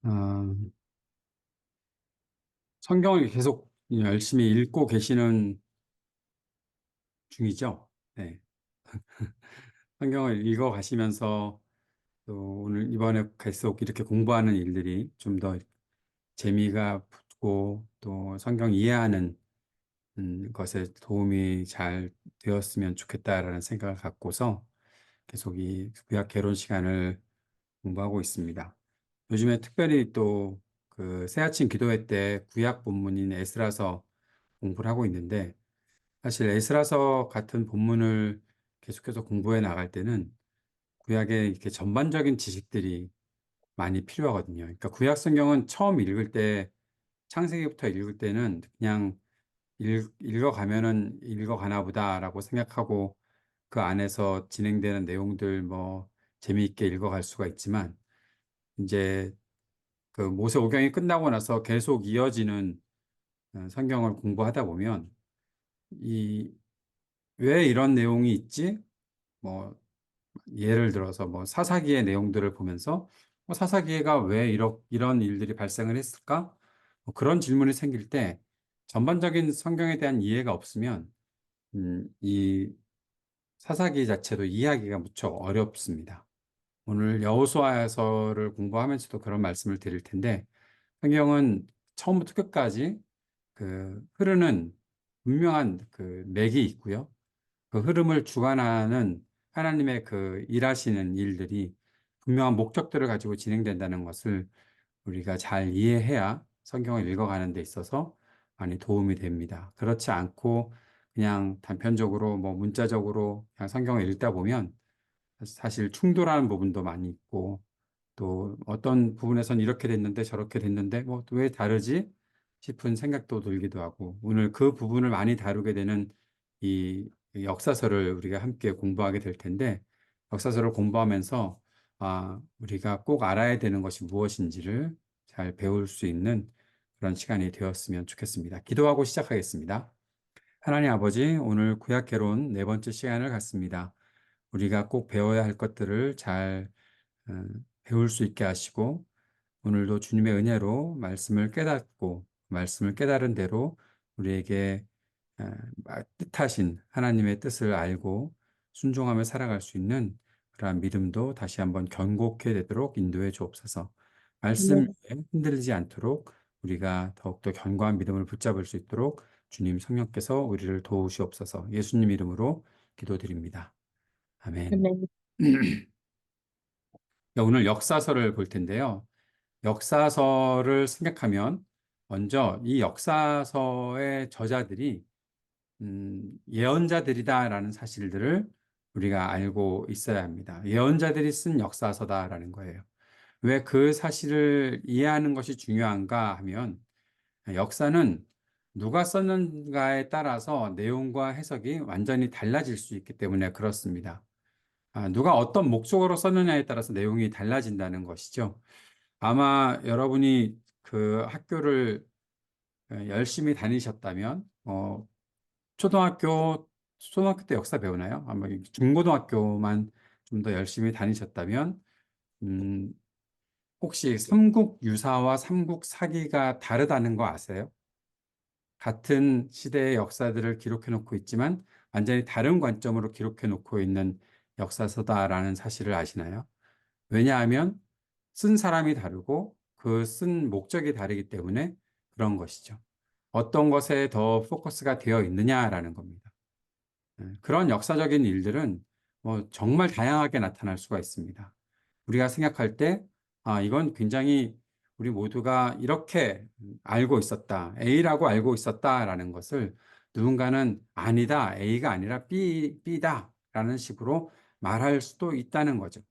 어, 성경을 계속 열심히 읽고 계시는 중이죠. 네. 성경을 읽어 가시면서 또 오늘 이번에 계속 이렇게 공부하는 일들이 좀 더 재미가 붙고 또 성경 이해하는 것에 도움이 잘 되었으면 좋겠다라는 생각을 갖고서 계속 이 구약 개론 시간을 공부하고 있습니다. 요즘에 특별히 또 그 새아침 기도회 때 구약 본문인 에스라서 공부를 하고 있는데 사실 에스라서 같은 본문을 계속해서 공부해 나갈 때는 구약의 이렇게 전반적인 지식들이 많이 필요하거든요. 그러니까 구약 성경은 처음 읽을 때 창세기부터 읽을 때는 그냥 읽어가면은 읽어가나 보다라고 생각하고 그 안에서 진행되는 내용들 뭐 재미있게 읽어갈 수가 있지만 이제 그 모세오경이 끝나고 나서 계속 이어지는 성경을 공부하다 보면 이 왜 이런 내용이 있지? 뭐 예를 들어서 뭐 사사기의 내용들을 보면서 사사기가 왜 이런 일들이 발생을 했을까? 뭐 그런 질문이 생길 때 전반적인 성경에 대한 이해가 없으면 이 사사기 자체도 이해하기가 무척 어렵습니다. 오늘 여호수아서를 공부하면서도 그런 말씀을 드릴 텐데 성경은 처음부터 끝까지 그 흐르는 분명한 그 맥이 있고요. 그 흐름을 주관하는 하나님의 그 일하시는 일들이 분명한 목적들을 가지고 진행된다는 것을 우리가 잘 이해해야 성경을 읽어가는 데 있어서 많이 도움이 됩니다. 그렇지 않고 그냥 단편적으로 뭐 문자적으로 그냥 성경을 읽다 보면 사실 충돌하는 부분도 많이 있고 또 어떤 부분에선 이렇게 됐는데 저렇게 됐는데 뭐 왜 다르지 싶은 생각도 들기도 하고 오늘 그 부분을 많이 다루게 되는 이 역사서를 우리가 함께 공부하게 될 텐데 역사서를 공부하면서 우리가 꼭 알아야 되는 것이 무엇인지를 잘 배울 수 있는 그런 시간이 되었으면 좋겠습니다. 기도하고 시작하겠습니다. 하나님 아버지, 오늘 구약 개론 네 번째 시간을 갖습니다. 우리가 꼭 배워야 할 것들을 잘 어, 배울 수 있게 하시고 오늘도 주님의 은혜로 말씀을 깨닫고 말씀을 깨달은 대로 우리에게 어, 뜻하신 하나님의 뜻을 알고 순종하며 살아갈 수 있는 그러한 믿음도 다시 한번 견고케 되도록 인도해 주옵소서. 말씀 네, 위에 흔들리지 않도록 우리가 더욱더 견고한 믿음을 붙잡을 수 있도록 주님 성령께서 우리를 도우시옵소서. 예수님 이름으로 기도드립니다. 아멘. 네, 오늘 역사서를 볼 텐데요. 역사서를 생각하면 먼저 이 역사서의 저자들이 예언자들이다라는 사실들을 우리가 알고 있어야 합니다. 예언자들이 쓴 역사서다라는 거예요. 왜 그 사실을 이해하는 것이 중요한가 하면 역사는 누가 썼는가에 따라서 내용과 해석이 완전히 달라질 수 있기 때문에 그렇습니다. 누가 어떤 목적으로 썼느냐에 따라서 내용이 달라진다는 것이죠. 아마 여러분이 그 학교를 열심히 다니셨다면, 초등학교 때 역사 배우나요? 아마 중고등학교만 좀 더 열심히 다니셨다면, 음, 혹시 삼국 유사와 삼국 사기가 다르다는 거 아세요? 같은 시대의 역사들을 기록해 놓고 있지만, 완전히 다른 관점으로 기록해 놓고 있는 역사서다라는 사실을 아시나요? 왜냐하면 쓴 사람이 다르고 그 쓴 목적이 다르기 때문에 그런 것이죠. 어떤 것에 더 포커스가 되어 있느냐라는 겁니다. 그런 역사적인 일들은 뭐 정말 다양하게 나타날 수가 있습니다. 우리가 생각할 때, 이건 굉장히 우리 모두가 이렇게 알고 있었다. A라고 알고 있었다라는 것을 누군가는 아니다. A가 아니라 B다. 라는 식으로 말할 수도 있다는 거죠.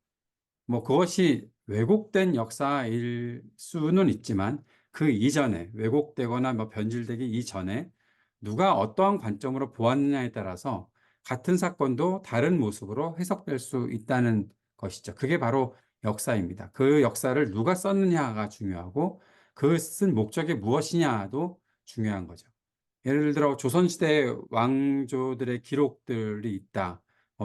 뭐 그것이 왜곡된 역사일 수는 있지만 그 이전에 왜곡되거나 뭐 변질되기 이전에 누가 어떠한 관점으로 보았느냐에 따라서 같은 사건도 다른 모습으로 해석될 수 있다는 것이죠. 그게 바로 역사입니다. 그 역사를 누가 썼느냐가 중요하고 그 쓴 목적이 무엇이냐도 중요한 거죠. 예를 들어 조선시대 왕조들의 기록들이 있다.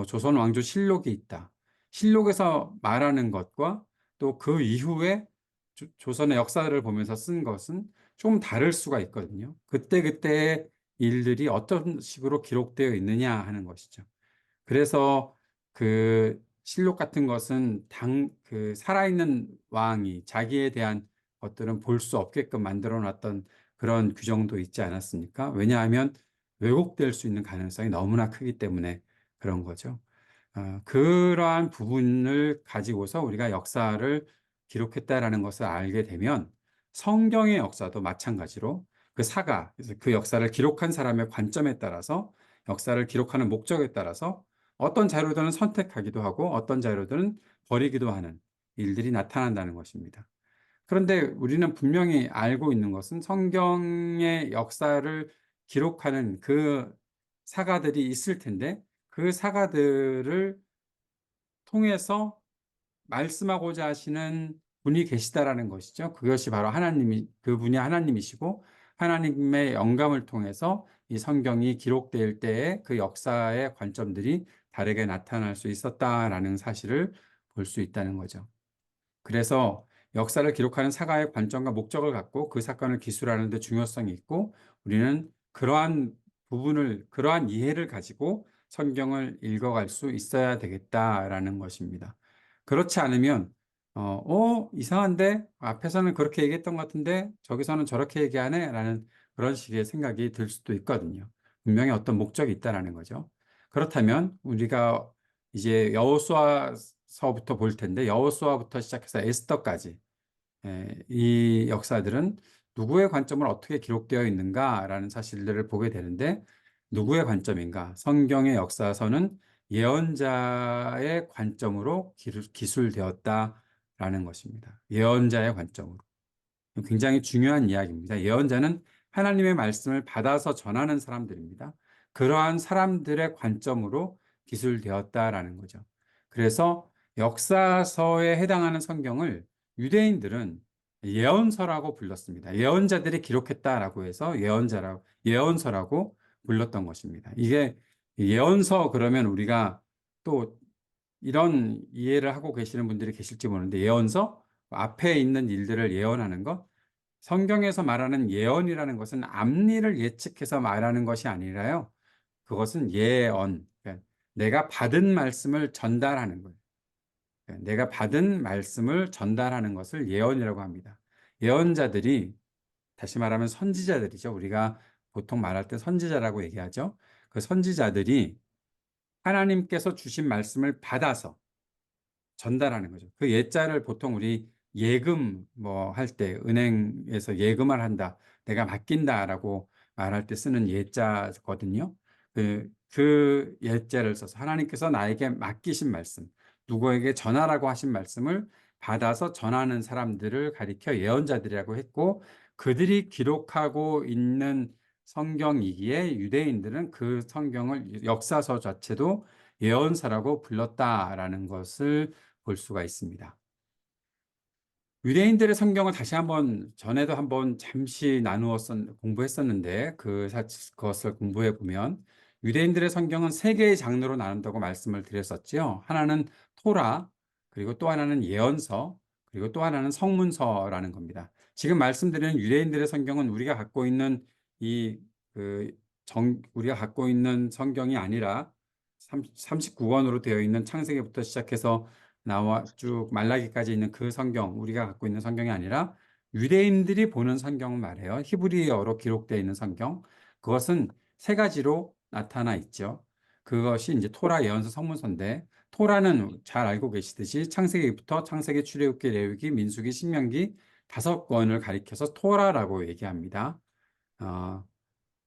조선 왕조 실록이 있다. 실록에서 말하는 것과 또 그 이후에 조선의 역사를 보면서 쓴 것은 좀 다를 수가 있거든요. 그때그때의 일들이 어떤 식으로 기록되어 있느냐 하는 것이죠. 그래서 그 실록 같은 것은 그 살아있는 왕이 자기에 대한 것들은 볼 수 없게끔 만들어 놨던 그런 규정도 있지 않았습니까? 왜냐하면 왜곡될 수 있는 가능성이 너무나 크기 때문에 그런 거죠. 그러한 부분을 가지고서 우리가 역사를 기록했다라는 것을 알게 되면 성경의 역사도 마찬가지로 그 사가, 그래서 그 역사를 기록한 사람의 관점에 따라서 역사를 기록하는 목적에 따라서 어떤 자료들은 선택하기도 하고 어떤 자료들은 버리기도 하는 일들이 나타난다는 것입니다. 그런데 우리는 분명히 알고 있는 것은 성경의 역사를 기록하는 그 사가들이 있을 텐데 그 사가들을 통해서 말씀하고자 하시는 분이 계시다라는 것이죠. 그것이 바로 그분이 하나님이시고 하나님의 영감을 통해서 이 성경이 기록될 때에 그 역사의 관점들이 다르게 나타날 수 있었다라는 사실을 볼 수 있다는 거죠. 그래서 역사를 기록하는 사가의 관점과 목적을 갖고 그 사건을 기술하는 데 중요성이 있고 우리는 그러한 이해를 가지고 성경을 읽어갈 수 있어야 되겠다라는 것입니다. 그렇지 않으면 이상한데 앞에서는 그렇게 얘기했던 것 같은데 저기서는 저렇게 얘기하네 라는 그런 식의 생각이 들 수도 있거든요. 분명히 어떤 목적이 있다라는 거죠. 그렇다면 우리가 이제 여호수아서부터 볼 텐데 여호수아부터 시작해서 에스더까지 이 역사들은 누구의 관점을 어떻게 기록되어 있는가라는 사실들을 보게 되는데 누구의 관점인가? 성경의 역사서는 예언자의 관점으로 기술되었다라는 것입니다. 예언자의 관점으로. 굉장히 중요한 이야기입니다. 예언자는 하나님의 말씀을 받아서 전하는 사람들입니다. 그러한 사람들의 관점으로 기술되었다라는 거죠. 그래서 역사서에 해당하는 성경을 유대인들은 예언서라고 불렀습니다. 예언자들이 기록했다라고 해서 예언서라고 불렀던 것입니다. 이게 예언서 그러면 우리가 또 이런 이해를 하고 계시는 분들이 계실지 모르는데 예언서 앞에 있는 일들을 예언하는 것 성경에서 말하는 예언이라는 것은 앞일을 예측해서 말하는 것이 아니라요. 그것은 예언. 그러니까 내가 받은 말씀을 전달하는 거예요. 그러니까 내가 받은 말씀을 전달하는 것을 예언이라고 합니다. 예언자들이 다시 말하면 선지자들이죠. 우리가 보통 말할 때 선지자라고 얘기하죠. 그 선지자들이 하나님께서 주신 말씀을 받아서 전달하는 거죠. 그 예자를 보통 우리 예금 뭐 할 때 은행에서 예금을 한다, 내가 맡긴다라고 말할 때 쓰는 예자거든요. 그 예자를 써서 하나님께서 나에게 맡기신 말씀, 누구에게 전하라고 하신 말씀을 받아서 전하는 사람들을 가리켜 예언자들이라고 했고, 그들이 기록하고 있는 성경이기에 유대인들은 그 성경을 역사서 자체도 예언서라고 불렀다라는 것을 볼 수가 있습니다. 유대인들의 성경을 다시 한번 전에도 한번 잠시 공부했었는데 그것을 공부해 보면 유대인들의 성경은 세 개의 장르로 나눈다고 말씀을 드렸었지요. 하나는 토라, 그리고 또 하나는 예언서, 그리고 또 하나는 성문서라는 겁니다. 지금 말씀드리는 유대인들의 성경은 우리가 갖고 있는 성경이 아니라 39권으로 되어 있는 창세기부터 시작해서 나와 쭉 말라기까지 있는 그 성경, 우리가 갖고 있는 성경이 아니라 유대인들이 보는 성경을 말해요. 히브리어로 기록되어 있는 성경. 그것은 세 가지로 나타나 있죠. 그것이 이제 토라, 예언서, 성문서인데 토라는 잘 알고 계시듯이 창세기부터 창세기, 출애굽기, 레위기, 민수기, 신명기 5권을 가리켜서 토라라고 얘기합니다. 어,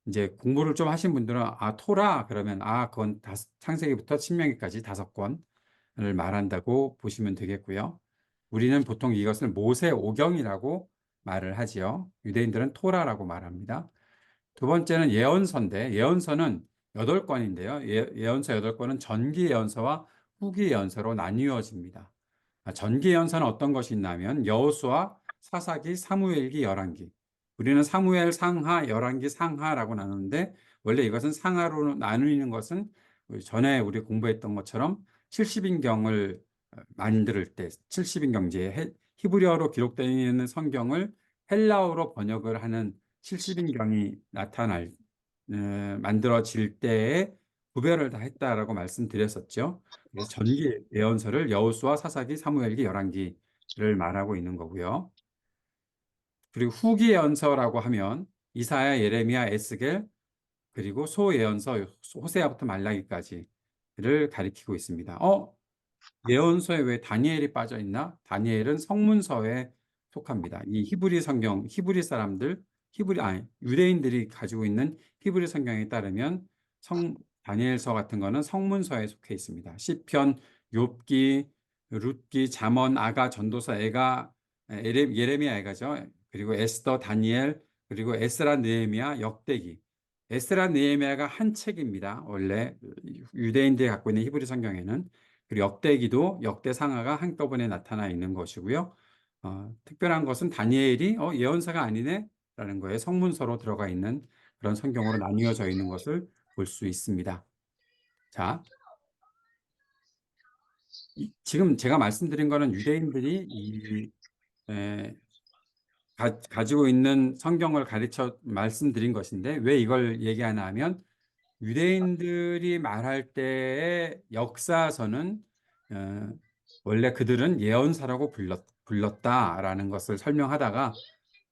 이제 공부를 좀 하신 분들은 토라 그러면 그건 창세기부터 신명기까지 5권을 말한다고 보시면 되겠고요. 우리는 보통 이것을 모세 오경이라고 말을 하지요. 유대인들은 토라라고 말합니다. 두 번째는 예언서인데 예언서는 8권인데요. 예언서 8권은 전기 예언서와 후기 예언서로 나뉘어집니다. 전기 예언서는 어떤 것이 있냐면 여호수아, 사사기, 사무엘기, 열왕기. 우리는 사무엘 상하, 열왕기 상하라고 나누는데 원래 이것은 상하로 나누는 것은 전에 우리 공부했던 것처럼 70인경을 만들 때 70인경제 히브리어로 기록되어 있는 성경을 헬라어로 번역을 하는 실시빈경이 만들어질 때에 구별을 다 했다라고 말씀드렸었죠. 그래서 전기 예언서를 여호수아, 사사기, 사무엘기, 열왕기를 말하고 있는 거고요. 그리고 후기 예언서라고 하면 이사야, 예레미야, 에스겔, 그리고 소예언서, 호세아부터 말라기까지를 가리키고 있습니다. 예언서에 왜 다니엘이 빠져 있나? 다니엘은 성문서에 속합니다. 이 히브리 성경, 히브리 사람들, 유대인들이 가지고 있는 히브리 성경에 따르면 다니엘서 같은 거는 성문서에 속해 있습니다. 시편, 욥기, 룻기, 잠언, 아가, 전도서, 예레미야, 애가죠. 그리고 에스더, 다니엘, 그리고 에스라, 느헤미야, 역대기. 에스라, 느헤미야가 한 책입니다. 원래 유대인들이 갖고 있는 히브리 성경에는. 그리고 역대기도 역대상하가 한꺼번에 나타나 있는 것이고요. 특별한 것은 다니엘이 예언서가 아니네 라는 거에 성문서로 들어가 있는 그런 성경으로 나뉘어져 있는 것을 볼 수 있습니다. 자, 지금 제가 말씀드린 거는 유대인들이 가지고 있는 성경을 가르쳐 말씀드린 것인데 왜 이걸 얘기하나 하면 유대인들이 말할 때의 역사서는 어, 원래 그들은 예언사라고 불렀다라는 것을 설명하다가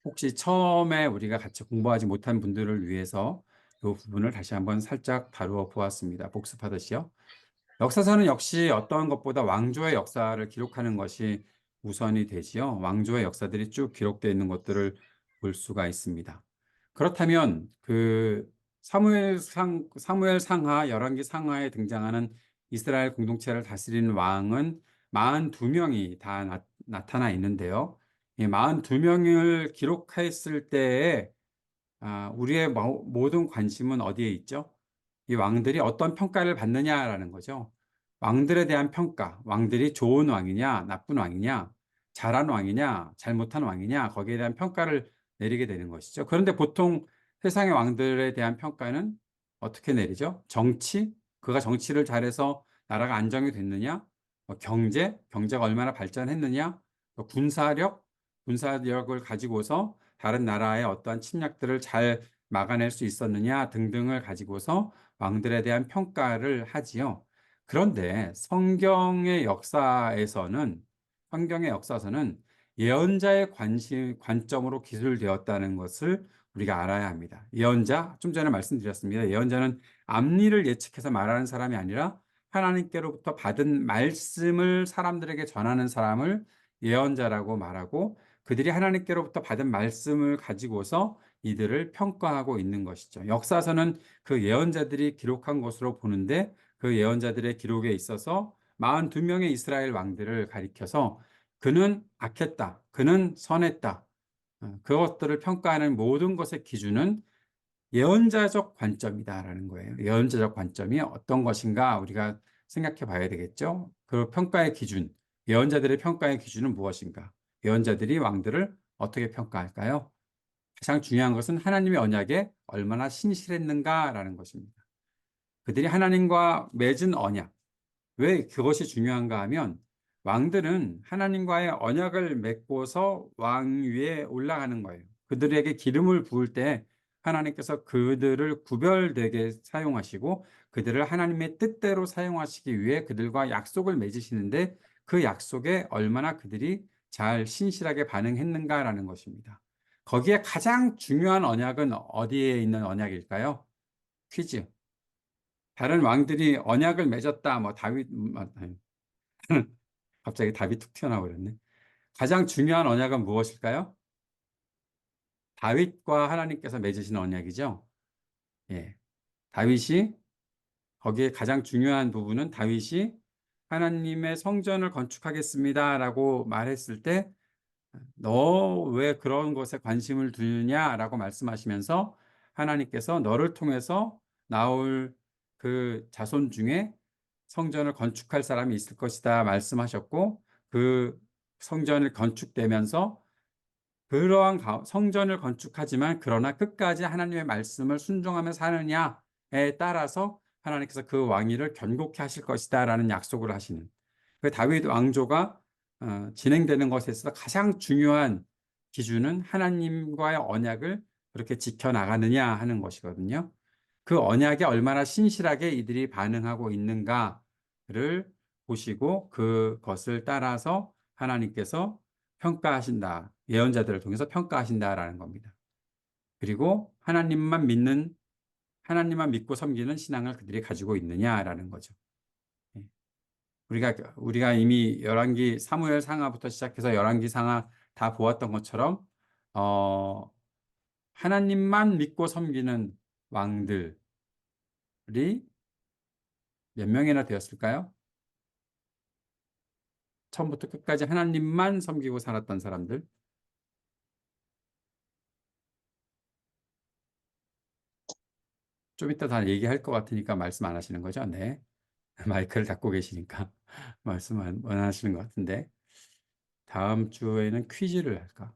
혹시 처음에 우리가 같이 공부하지 못한 분들을 위해서 이 부분을 다시 한번 살짝 다루어 보았습니다. 복습하듯이요. 역사서는 역시 어떠한 것보다 왕조의 역사를 기록하는 것이 우선이 되지요. 왕조의 역사들이 쭉 기록되어 있는 것들을 볼 수가 있습니다. 그렇다면 사무엘 상하, 열왕기 상하에 등장하는 이스라엘 공동체를 다스리는 왕은 42명이 다 나타나 있는데요. 이 42명을 기록했을 때에 우리의 모든 관심은 어디에 있죠? 이 왕들이 어떤 평가를 받느냐라는 거죠. 왕들에 대한 평가, 왕들이 좋은 왕이냐, 나쁜 왕이냐, 잘한 왕이냐, 잘못한 왕이냐, 거기에 대한 평가를 내리게 되는 것이죠. 그런데 보통 세상의 왕들에 대한 평가는 어떻게 내리죠? 정치? 그가 정치를 잘해서 나라가 안정이 됐느냐? 경제가 얼마나 발전했느냐? 군사력을 가지고서 다른 나라의 어떠한 침략들을 잘 막아낼 수 있었느냐 등등을 가지고서 왕들에 대한 평가를 하지요. 그런데 성경의 역사에서는 예언자의 관점으로 기술되었다는 것을 우리가 알아야 합니다. 좀 전에 말씀드렸습니다. 예언자는 앞일을 예측해서 말하는 사람이 아니라 하나님께로부터 받은 말씀을 사람들에게 전하는 사람을 예언자라고 말하고 그들이 하나님께로부터 받은 말씀을 가지고서 이들을 평가하고 있는 것이죠. 역사서는 그 예언자들이 기록한 것으로 보는데 그 예언자들의 기록에 있어서 42명의 이스라엘 왕들을 가리켜서 그는 악했다, 그는 선했다. 그것들을 평가하는 모든 것의 기준은 예언자적 관점이다라는 거예요. 예언자적 관점이 어떤 것인가 우리가 생각해 봐야 되겠죠. 그 평가의 기준, 예언자들의 평가의 기준은 무엇인가? 예언자들이 왕들을 어떻게 평가할까요? 가장 중요한 것은 하나님의 언약에 얼마나 신실했는가라는 것입니다. 그들이 하나님과 맺은 언약. 왜 그것이 중요한가 하면 왕들은 하나님과의 언약을 맺고서 왕 위에 올라가는 거예요. 그들에게 기름을 부을 때 하나님께서 그들을 구별되게 사용하시고 그들을 하나님의 뜻대로 사용하시기 위해 그들과 약속을 맺으시는데 그 약속에 얼마나 그들이 잘 신실하게 반응했는가라는 것입니다. 거기에 가장 중요한 언약은 어디에 있는 언약일까요? 퀴즈. 다른 왕들이 언약을 맺었다. 뭐 아니, 갑자기 답이 툭 튀어나와 버렸네. 가장 중요한 언약은 무엇일까요? 다윗과 하나님께서 맺으신 언약이죠. 예. 다윗이 거기에 가장 중요한 부분은 다윗이 하나님의 성전을 건축하겠습니다라고 말했을 때 너 왜 그런 것에 관심을 두느냐라고 말씀하시면서 하나님께서 너를 통해서 나올 그 자손 중에 성전을 건축할 사람이 있을 것이다 말씀하셨고 그 성전을 건축되면서 그러한 성전을 건축하지만 그러나 끝까지 하나님의 말씀을 순종하며 사느냐에 따라서 하나님께서 그 왕위를 견고케 하실 것이다라는 약속을 하시는 그 다윗 왕조가 진행되는 것에 있어서 가장 중요한 기준은 하나님과의 언약을 그렇게 지켜나가느냐 하는 것이거든요. 그 언약에 얼마나 신실하게 이들이 반응하고 있는가를 보시고 그것을 따라서 하나님께서 평가하신다. 예언자들을 통해서 평가하신다라는 겁니다. 그리고 하나님만 믿고 섬기는 신앙을 그들이 가지고 있느냐라는 거죠. 예. 우리가 이미 열왕기 사무엘 상하부터 시작해서 열왕기 상하 다 보았던 것처럼 어, 하나님만 믿고 섬기는 왕들이 몇 명이나 되었을까요? 처음부터 끝까지 하나님만 섬기고 살았던 사람들. 좀 이따 다 얘기할 것 같으니까 말씀 안 하시는 거죠? 네. 마이크를 닫고 계시니까 말씀 안 하시는 것 같은데. 다음 주에는 퀴즈를 할까?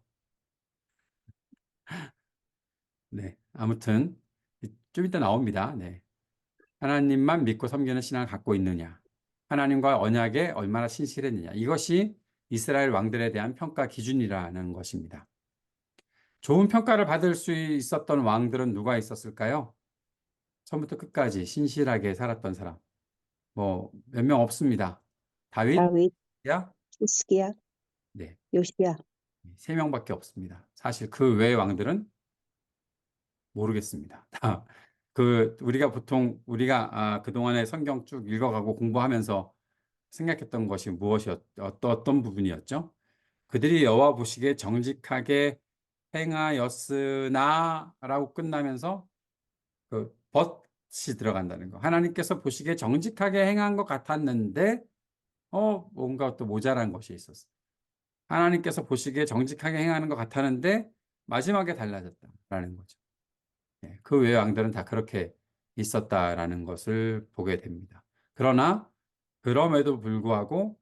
네. 아무튼 좀 이따 나옵니다. 네. 하나님만 믿고 섬기는 신앙을 갖고 있느냐? 하나님과 언약에 얼마나 신실했느냐? 이것이 이스라엘 왕들에 대한 평가 기준이라는 것입니다. 좋은 평가를 받을 수 있었던 왕들은 누가 있었을까요? 처음부터 끝까지 신실하게 살았던 사람. 뭐 몇 명 없습니다. 다윗, 다윗, 야, 히스기야, 네, 요시야. 세 명밖에 없습니다. 사실 그 외의 왕들은 모르겠습니다. 우리가 그동안에 성경 쭉 읽어가고 공부하면서 생각했던 것이 어떤 부분이었죠? 그들이 여호와 보시기에 정직하게 행하였으나라고 끝나면서 그 벗이 들어간다는 거. 하나님께서 보시기에 정직하게 행한 것 같았는데 뭔가 또 모자란 것이 있었어. 하나님께서 보시기에 정직하게 행하는 것 같았는데 마지막에 달라졌다라는 거죠. 예, 그 외의 왕들은 다 그렇게 있었다라는 것을 보게 됩니다. 그러나 그럼에도 불구하고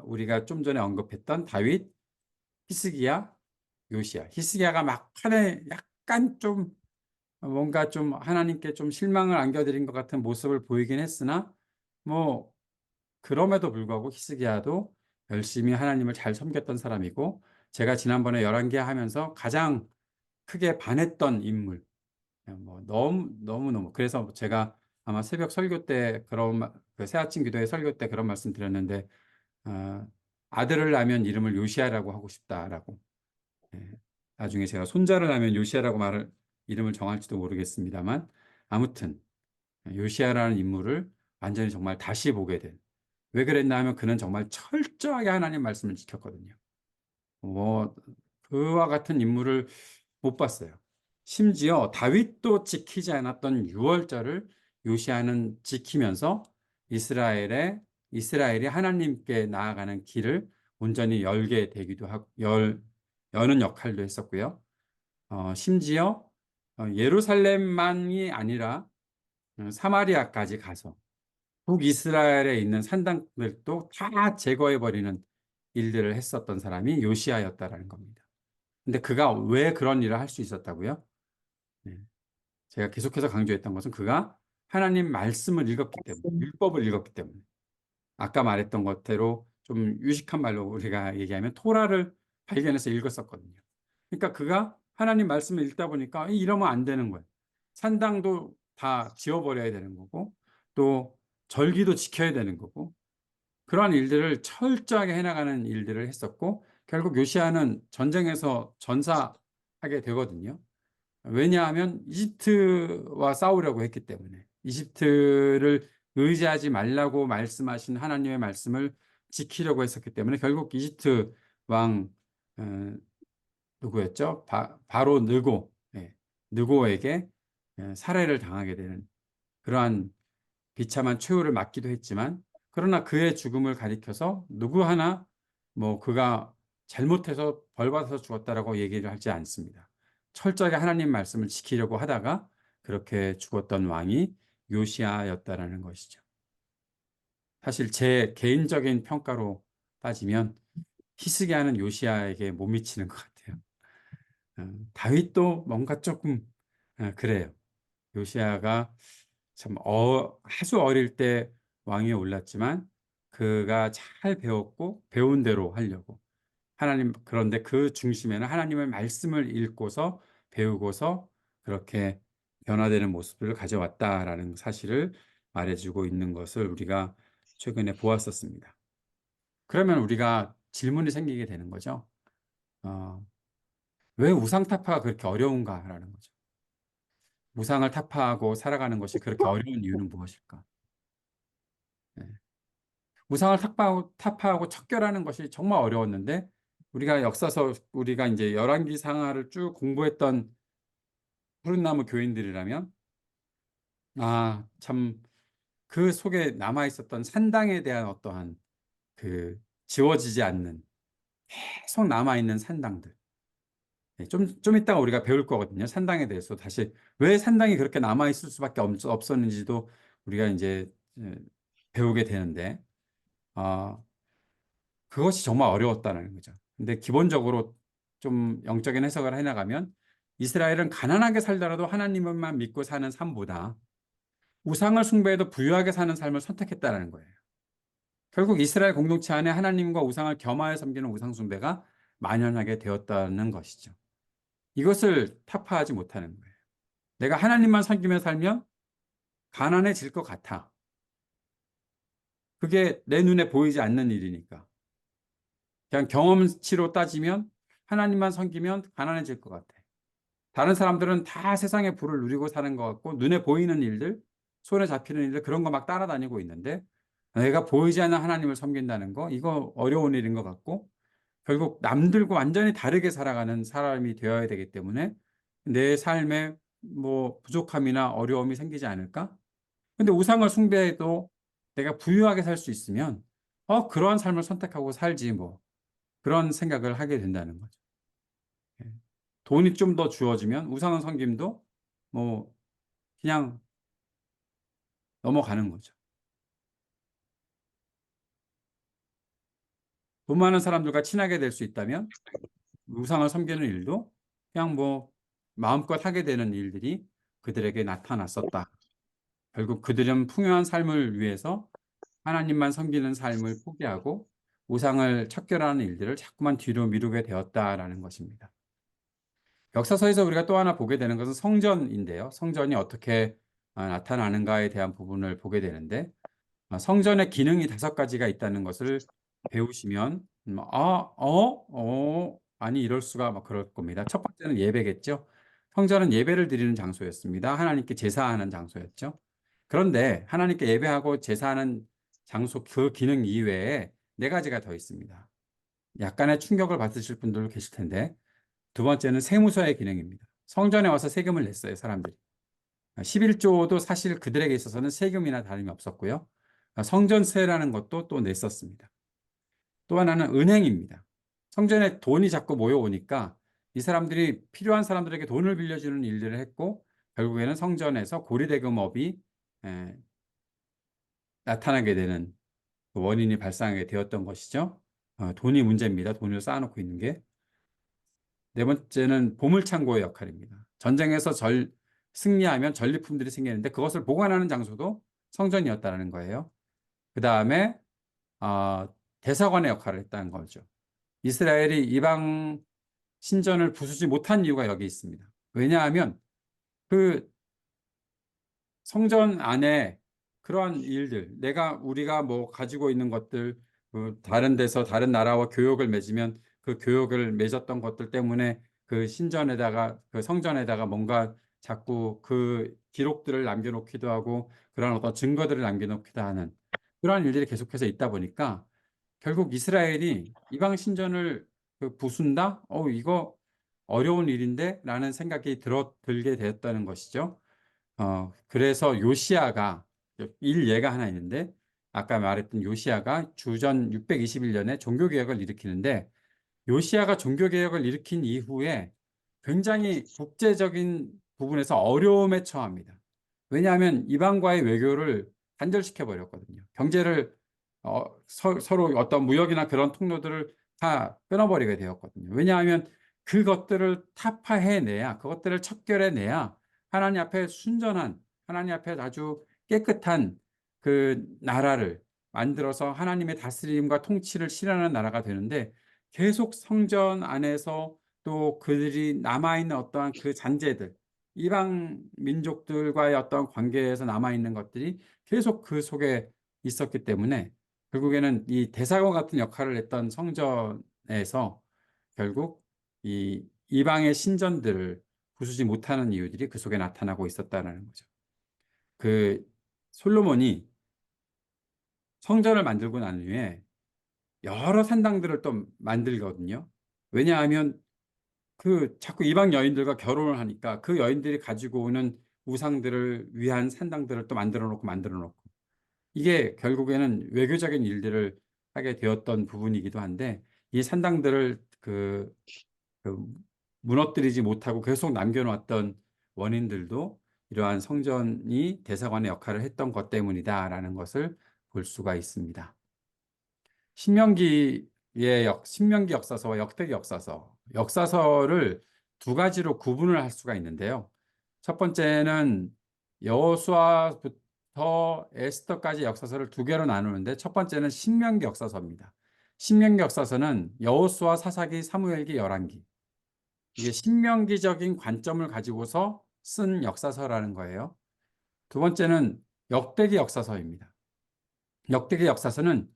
우리가 좀 전에 언급했던 다윗, 히스기야, 요시야. 히스기야가 막판에 약간 좀 뭔가 좀 하나님께 좀 실망을 안겨드린 것 같은 모습을 보이긴 했으나 뭐 그럼에도 불구하고 히스기야도 열심히 하나님을 잘 섬겼던 사람이고 제가 지난번에 열왕기 하면서 가장 크게 반했던 인물 뭐 너무 그래서 제가 아마 새벽 설교 때 그 새아침 기도회 설교 때 그런 말씀 드렸는데 어, 아들을 낳으면 이름을 요시아라고 하고 싶다라고. 예, 나중에 제가 손자를 낳으면 요시아라고 이름을 정할지도 모르겠습니다만 아무튼 요시아라는 인물을 완전히 정말 다시 보게 된. 왜 그랬나 하면 그는 정말 철저하게 하나님 말씀을 지켰거든요. 뭐 그와 같은 인물을 못 봤어요. 심지어 다윗도 지키지 않았던 유월절을 요시아는 지키면서 이스라엘이 하나님께 나아가는 길을 온전히 열게 되기도 하고 여는 역할도 했었고요. 심지어 예루살렘만이 아니라 사마리아까지 가서 북이스라엘에 있는 산당들도 다 제거해버리는 일들을 했었던 사람이 요시아였다라는 겁니다. 근데 그가 왜 그런 일을 할 수 있었다고요? 네. 제가 계속해서 강조했던 것은 그가 하나님 말씀을 읽었기 때문에, 율법을 읽었기 때문에. 아까 말했던 것대로 좀 유식한 말로 우리가 얘기하면 토라를 발견해서 읽었었거든요. 그러니까 그가 하나님 말씀을 읽다 보니까 이러면 안 되는 거예요. 산당도 다 지워버려야 되는 거고, 또 절기도 지켜야 되는 거고, 그러한 일들을 철저하게 해나가는 일들을 했었고, 결국 요시아는 전쟁에서 전사하게 되거든요. 왜냐하면 이집트와 싸우려고 했기 때문에 이집트를 의지하지 말라고 말씀하신 하나님의 말씀을 지키려고 했었기 때문에 결국 이집트 왕 누구였죠? 바로 느고에게 살해를 당하게 되는 그러한 비참한 최후를 맞기도 했지만 그러나 그의 죽음을 가리켜서 누구 하나 뭐 그가 잘못해서 벌받아서 죽었다라고 얘기를 하지 않습니다. 철저하게 하나님 말씀을 지키려고 하다가 그렇게 죽었던 왕이 요시아였다라는 것이죠. 사실 제 개인적인 평가로 따지면 히스기야는 요시아에게 못 미치는 것 같아요. 다윗도 뭔가 조금 그래요. 요시아가 참 아주 어릴 때 왕위에 올랐지만 그가 잘 배웠고 배운 대로 하려고. 그런데 그 중심에는 하나님의 말씀을 읽고서 배우고서 그렇게 변화되는 모습을 가져왔다라는 사실을 말해주고 있는 것을 우리가 최근에 보았었습니다. 그러면 우리가 질문이 생기게 되는 거죠. 어, 왜 우상 타파가 그렇게 어려운가라는 거죠. 우상을 타파하고 살아가는 것이 그렇게 어려운 이유는 무엇일까? 네. 우상을 타파하고 척결하는 것이 정말 어려웠는데 우리가 역사서 우리가 이제 열왕기 상하를 쭉 공부했던 푸른나무 교인들이라면 참 그 속에 남아 있었던 산당에 대한 어떠한 그 지워지지 않는 계속 남아 있는 산당들. 네, 좀 이따가 우리가 배울 거거든요. 산당에 대해서 다시 왜 산당이 그렇게 남아 있을 수밖에 없었는지도 우리가 이제 배우게 되는데 아, 그것이 정말 어려웠다는 거죠. 근데 기본적으로 좀 영적인 해석을 해나가면 이스라엘은 가난하게 살더라도 하나님만 믿고 사는 삶보다 우상을 숭배해도 부유하게 사는 삶을 선택했다는 거예요. 결국 이스라엘 공동체 안에 하나님과 우상을 겸하여 섬기는 우상 숭배가 만연하게 되었다는 것이죠. 이것을 타파하지 못하는 거예요. 내가 하나님만 섬기며 살면 가난해질 것 같아. 그게 내 눈에 보이지 않는 일이니까. 그냥 경험치로 따지면 하나님만 섬기면 가난해질 것 같아. 다른 사람들은 다 세상의 부를 누리고 사는 것 같고 눈에 보이는 일들, 손에 잡히는 일들 그런 거 막 따라다니고 있는데 내가 보이지 않는 하나님을 섬긴다는 거 이거 어려운 일인 것 같고 결국 남들과 완전히 다르게 살아가는 사람이 되어야 되기 때문에 내 삶에 뭐 부족함이나 어려움이 생기지 않을까? 근데 우상을 숭배해도 내가 부유하게 살 수 있으면 그러한 삶을 선택하고 살지 뭐 그런 생각을 하게 된다는 거죠. 예. 돈이 좀 더 주어지면 우상은 섬김도 뭐 그냥 넘어가는 거죠. 돈 많은 사람들과 친하게 될 수 있다면 우상을 섬기는 일도 그냥 뭐 마음껏 하게 되는 일들이 그들에게 나타났었다. 결국 그들은 풍요한 삶을 위해서 하나님만 섬기는 삶을 포기하고 우상을 척결하는 일들을 자꾸만 뒤로 미루게 되었다라는 것입니다. 역사서에서 우리가 또 하나 보게 되는 것은 성전인데요. 성전이 어떻게 나타나는가에 대한 부분을 보게 되는데 성전의 기능이 5가지가 있다는 것을 배우시면 아니 이럴 수가 막 그럴 겁니다. 첫 번째는 예배겠죠. 성전은 예배를 드리는 장소였습니다. 하나님께 제사하는 장소였죠. 그런데 하나님께 예배하고 제사하는 장소 그 기능 이외에 4가지가 더 있습니다. 약간의 충격을 받으실 분들도 계실 텐데 두 번째는 세무서의 기능입니다. 성전에 와서 세금을 냈어요, 사람들이. 11조도 사실 그들에게 있어서는 세금이나 다름이 없었고요. 성전세라는 것도 또 냈었습니다. 또 하나는 은행입니다. 성전에 돈이 자꾸 모여오니까 이 사람들이 필요한 사람들에게 돈을 빌려주는 일들을 했고 결국에는 성전에서 고리대금업이 에, 나타나게 되는 그 원인이 발생하게 되었던 것이죠. 돈이 문제입니다. 돈을 쌓아놓고 있는 게. 네 번째는 보물창고의 역할입니다. 전쟁에서 승리하면 전리품들이 생기는데 그것을 보관하는 장소도 성전이었다는 거예요. 그 다음에 대사관의 역할을 했다는 거죠. 이스라엘이 이방 신전을 부수지 못한 이유가 여기 있습니다. 왜냐하면 그 성전 안에 그러한 일들, 우리가 뭐 가지고 있는 것들, 다른 데서 다른 나라와 교역을 맺으면 그 교역을 맺었던 것들 때문에 그 신전에다가, 그 성전에다가 뭔가 자꾸 그 기록들을 남겨놓기도 하고 그런 어떤 증거들을 남겨놓기도 하는 그러한 일들이 계속해서 있다 보니까 결국 이스라엘이 이방 신전을 부순다? 이거 어려운 일인데? 라는 생각이 들게 되었다는 것이죠. 그래서 요시아가 일예가 하나 있는데 아까 말했던 요시아가 주전 621년에 종교개혁을 일으키는데 요시아가 종교개혁을 일으킨 이후에 굉장히 국제적인 부분에서 어려움에 처합니다. 왜냐하면 이방과의 외교를 단절시켜 버렸거든요. 경제를 서로 어떤 무역이나 그런 통로들을 다 끊어버리게 되었거든요. 왜냐하면 그것들을 타파해내야, 그것들을 척결해내야 하나님 앞에 순전한, 하나님 앞에 아주 깨끗한 그 나라를 만들어서 하나님의 다스림과 통치를 실현하는 나라가 되는데, 계속 성전 안에서 또 그들이 남아있는 어떠한 그 잔재들, 이방 민족들과의 어떤 관계에서 남아있는 것들이 계속 그 속에 있었기 때문에 결국에는 이 대사관 같은 역할을 했던 성전에서 결국 이 이방의 신전들을 부수지 못하는 이유들이 그 속에 나타나고 있었다는 거죠. 그 솔로몬이 성전을 만들고 난 후에 여러 산당들을 또 만들거든요. 왜냐하면 그 자꾸 이방 여인들과 결혼을 하니까 그 여인들이 가지고 오는 우상들을 위한 산당들을 또 만들어 놓고 이게 결국에는 외교적인 일들을 하게 되었던 부분이기도 한데, 이 산당들을 그 무너뜨리지 못하고 계속 남겨놓았던 원인들도 이러한 성전이 대사관의 역할을 했던 것 때문이다라는 것을 볼 수가 있습니다. 신명기 역사서와 역대기 역사서를 두 가지로 구분을 할 수가 있는데요. 첫 번째는 여호수아부터 에스더까지 역사서를 두 개로 나누는데, 첫 번째는 신명기 역사서입니다. 신명기 역사서는 여호수아, 사사기, 사무엘기, 열왕기, 이게 신명기적인 관점을 가지고서 쓴 역사서라는 거예요. 두 번째는 역대기 역사서입니다. 역대기 역사서는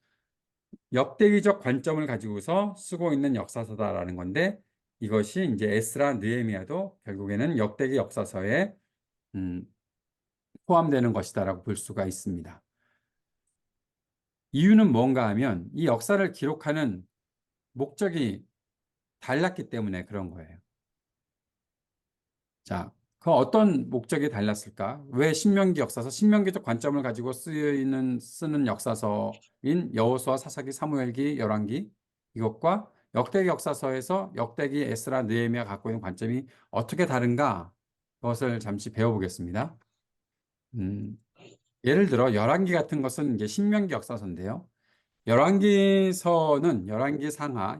역대기적 관점을 가지고서 쓰고 있는 역사서다라는 건데, 이것이 이제 에스라, 느헤미야도 결국에는 역대기 역사서에 음, 포함되는 것이다라고 볼 수가 있습니다. 이유는 뭔가 하면 이 역사를 기록하는 목적이 달랐기 때문에 그런 거예요. 자, 그 어떤 목적이 달랐을까? 왜 신명기 역사서, 신명기적 관점을 가지고 쓰는 역사서인 여호수아, 사사기, 사무엘기, 열왕기, 이것과 역대기 역사서에서 역대기, 에스라, 느헤미야 갖고 있는 관점이 어떻게 다른가? 그것을 잠시 배워보겠습니다. 음, 예를 들어 열왕기 같은 것은 이제 신명기 역사서인데요. 열왕기 상하,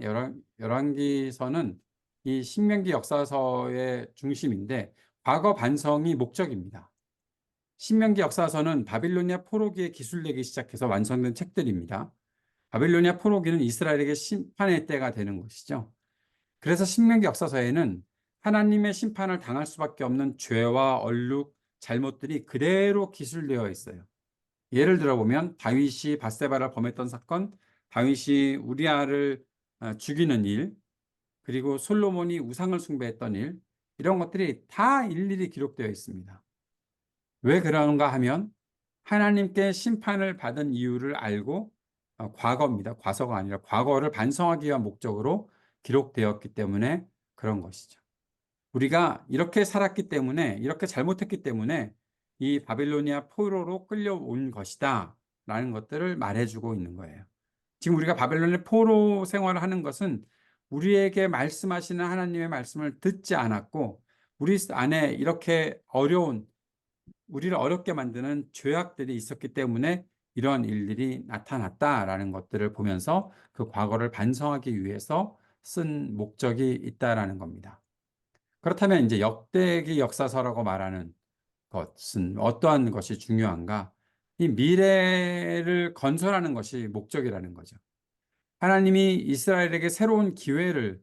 열왕기서는 이 신명기 역사서의 중심인데 과거 반성이 목적입니다. 신명기 역사서는 바빌로니아 포로기에 기술되기 시작해서 완성된 책들입니다. 바빌로니아 포로기는 이스라엘에게 심판의 때가 되는 것이죠. 그래서 신명기 역사서에는 하나님의 심판을 당할 수밖에 없는 죄와 얼룩, 잘못들이 그대로 기술되어 있어요. 예를 들어보면 다윗이 밧세바를 범했던 사건, 다윗이 우리아를 죽이는 일, 그리고 솔로몬이 우상을 숭배했던 일, 이런 것들이 다 일일이 기록되어 있습니다. 왜 그런가 하면 하나님께 심판을 받은 이유를 알고, 과거입니다. 과거가 아니라 과거를 반성하기 위한 목적으로 기록되었기 때문에 그런 것이죠. 우리가 이렇게 살았기 때문에, 이렇게 잘못했기 때문에 이 바빌로니아 포로로 끌려온 것이다 라는 것들을 말해주고 있는 거예요. 지금 우리가 바벨론의 포로 생활을 하는 것은 우리에게 말씀하시는 하나님의 말씀을 듣지 않았고, 우리 안에 이렇게 우리를 어렵게 만드는 죄악들이 있었기 때문에 이러한 일들이 나타났다라는 것들을 보면서 그 과거를 반성하기 위해서 쓴 목적이 있다라는 겁니다. 그렇다면 이제 역대기 역사서라고 말하는 것은 어떠한 것이 중요한가? 이 미래를 건설하는 것이 목적이라는 거죠. 하나님이 이스라엘에게 새로운 기회를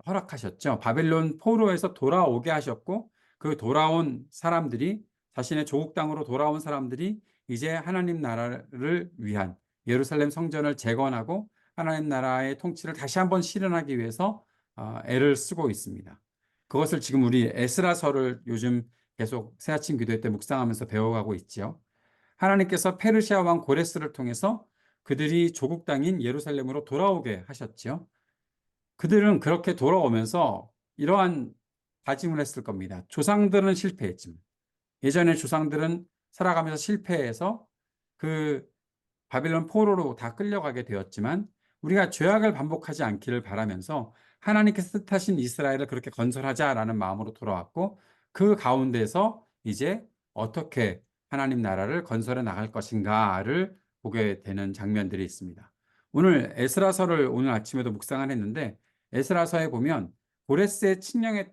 허락하셨죠. 바벨론 포로에서 돌아오게 하셨고, 그 돌아온 사람들이, 자신의 조국 땅으로 돌아온 사람들이 이제 하나님 나라를 위한 예루살렘 성전을 재건하고 하나님 나라의 통치를 다시 한번 실현하기 위해서 애를 쓰고 있습니다. 그것을 지금 우리 에스라서를 요즘 계속 새아침 기도회 때 묵상하면서 배워가고 있지요. 하나님께서 페르시아 왕 고레스를 통해서 그들이 조국 땅인 예루살렘으로 돌아오게 하셨지요. 그들은 그렇게 돌아오면서 이러한 다짐을 했을 겁니다. 조상들은 실패했지만, 예전에 조상들은 살아가면서 실패해서 그 바빌론 포로로 다 끌려가게 되었지만, 우리가 죄악을 반복하지 않기를 바라면서 하나님께서 뜻하신 이스라엘을 그렇게 건설하자라는 마음으로 돌아왔고, 그 가운데서 이제 어떻게 하나님 나라를 건설해 나갈 것인가를 보게 되는 장면들이 있습니다. 오늘 아침에도 묵상을 했는데, 에스라서에 보면 고레스의 칙령에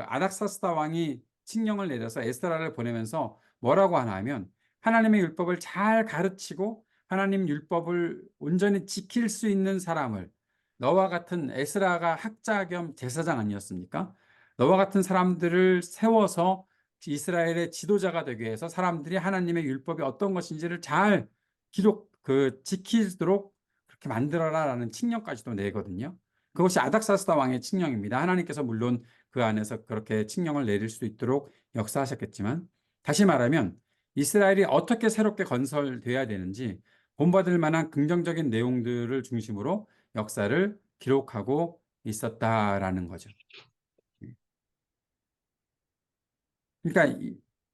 아닥사스다 왕이 칙령을 내려서 에스라를 보내면서 뭐라고 하나 하면, 하나님의 율법을 잘 가르치고 하나님 율법을 온전히 지킬 수 있는 사람을, 너와 같은 에스라가 학자 겸 제사장 아니었습니까? 너와 같은 사람들을 세워서 이스라엘의 지도자가 되기 위해서 사람들이 하나님의 율법이 어떤 것인지를 잘 지키도록 그렇게 만들어라라는 칙령까지도 내거든요. 그것이 아닥사스다 왕의 칙령입니다. 하나님께서 물론 그 안에서 그렇게 칙령을 내릴 수 있도록 역사하셨겠지만, 다시 말하면 이스라엘이 어떻게 새롭게 건설돼야 되는지 본받을 만한 긍정적인 내용들을 중심으로 역사를 기록하고 있었다라는 거죠. 그러니까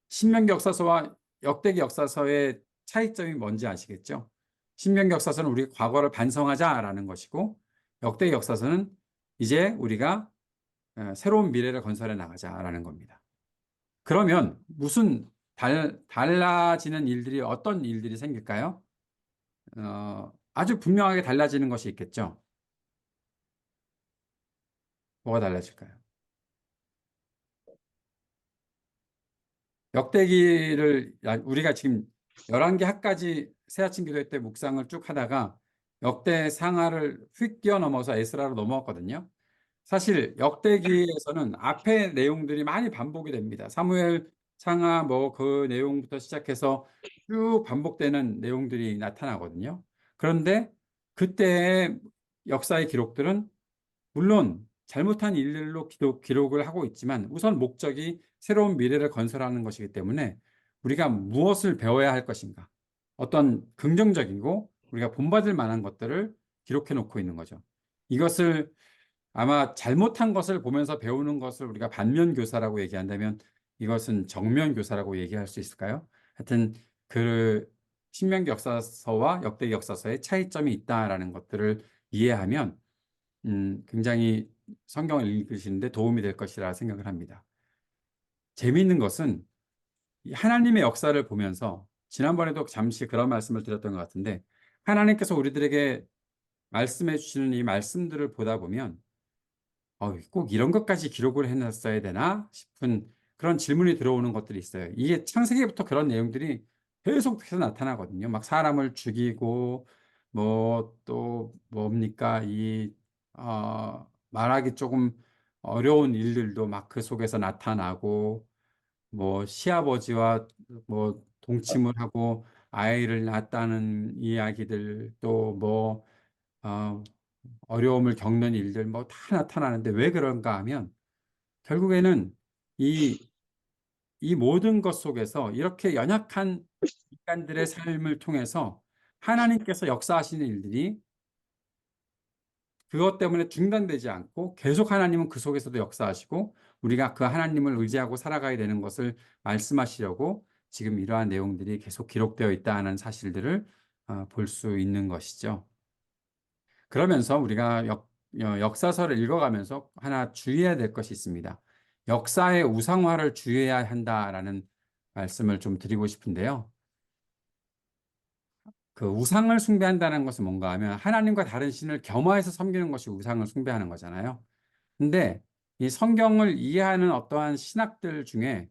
신명기 역사서와 역대기 역사서의 차이점이 뭔지 아시겠죠? 신명기 역사서는 우리 과거를 반성하자라는 것이고, 역대기 역사서는 이제 우리가 새로운 미래를 건설해 나가자라는 겁니다. 그러면 무슨 달라지는 일들이, 어떤 일들이 생길까요? 아주 분명하게 달라지는 것이 있겠죠. 뭐가 달라질까요? 역대기를 우리가 지금 11개 학까지 새아침 기도회 때 묵상을 쭉 하다가 역대 상하를 휙 뛰어넘어서 에스라로 넘어왔거든요. 사실 역대기에서는 앞의 내용들이 많이 반복이 됩니다. 사무엘 상하 뭐 그 내용부터 시작해서 쭉 반복되는 내용들이 나타나거든요. 그런데 그때의 역사의 기록들은 물론 잘못한 일들로 기록을 하고 있지만, 우선 목적이 새로운 미래를 건설하는 것이기 때문에 우리가 무엇을 배워야 할 것인가, 어떤 긍정적이고 우리가 본받을 만한 것들을 기록해 놓고 있는 거죠. 이것을 아마 잘못한 것을 보면서 배우는 것을 우리가 반면교사라고 얘기한다면, 이것은 정면교사라고 얘기할 수 있을까요? 하여튼 그 신명기 역사서와 역대기 역사서의 차이점이 있다라는 것들을 이해하면 굉장히 성경을 읽으시는데 도움이 될 것이라 생각을 합니다. 재미있는 것은 이 하나님의 역사를 보면서, 지난번에도 잠시 그런 말씀을 드렸던 것 같은데, 하나님께서 우리들에게 말씀해 주시는 이 말씀들을 보다 보면 꼭 이런 것까지 기록을 해놨어야 되나 싶은 그런 질문이 들어오는 것들이 있어요. 이게 창세기부터 그런 내용들이 계속해서 나타나거든요. 막 사람을 죽이고 뭐 또 뭡니까 말하기 조금 어려운 일들도 막 그 속에서 나타나고, 뭐 시아버지와 뭐 동침을 하고 아이를 낳았다는 이야기들, 또뭐 어려움을 겪는 일들 뭐 다 나타나는데, 왜 그런가 하면 결국에는 이, 이 모든 것 속에서 이렇게 연약한 인간들의 삶을 통해서 하나님께서 역사하시는 일들이 그것 때문에 중단되지 않고 계속 하나님은 그 속에서도 역사하시고 우리가 그 하나님을 의지하고 살아가야 되는 것을 말씀하시려고 지금 이러한 내용들이 계속 기록되어 있다는 사실들을 볼 수 있는 것이죠. 그러면서 우리가 역사서를 읽어가면서 하나 주의해야 될 것이 있습니다. 역사의 우상화를 주의해야 한다라는 말씀을 좀 드리고 싶은데요. 그 우상을 숭배한다는 것은 뭔가 하면 하나님과 다른 신을 겸화해서 섬기는 것이 우상을 숭배하는 거잖아요. 근데 이 성경을 이해하는 어떠한 신학들 중에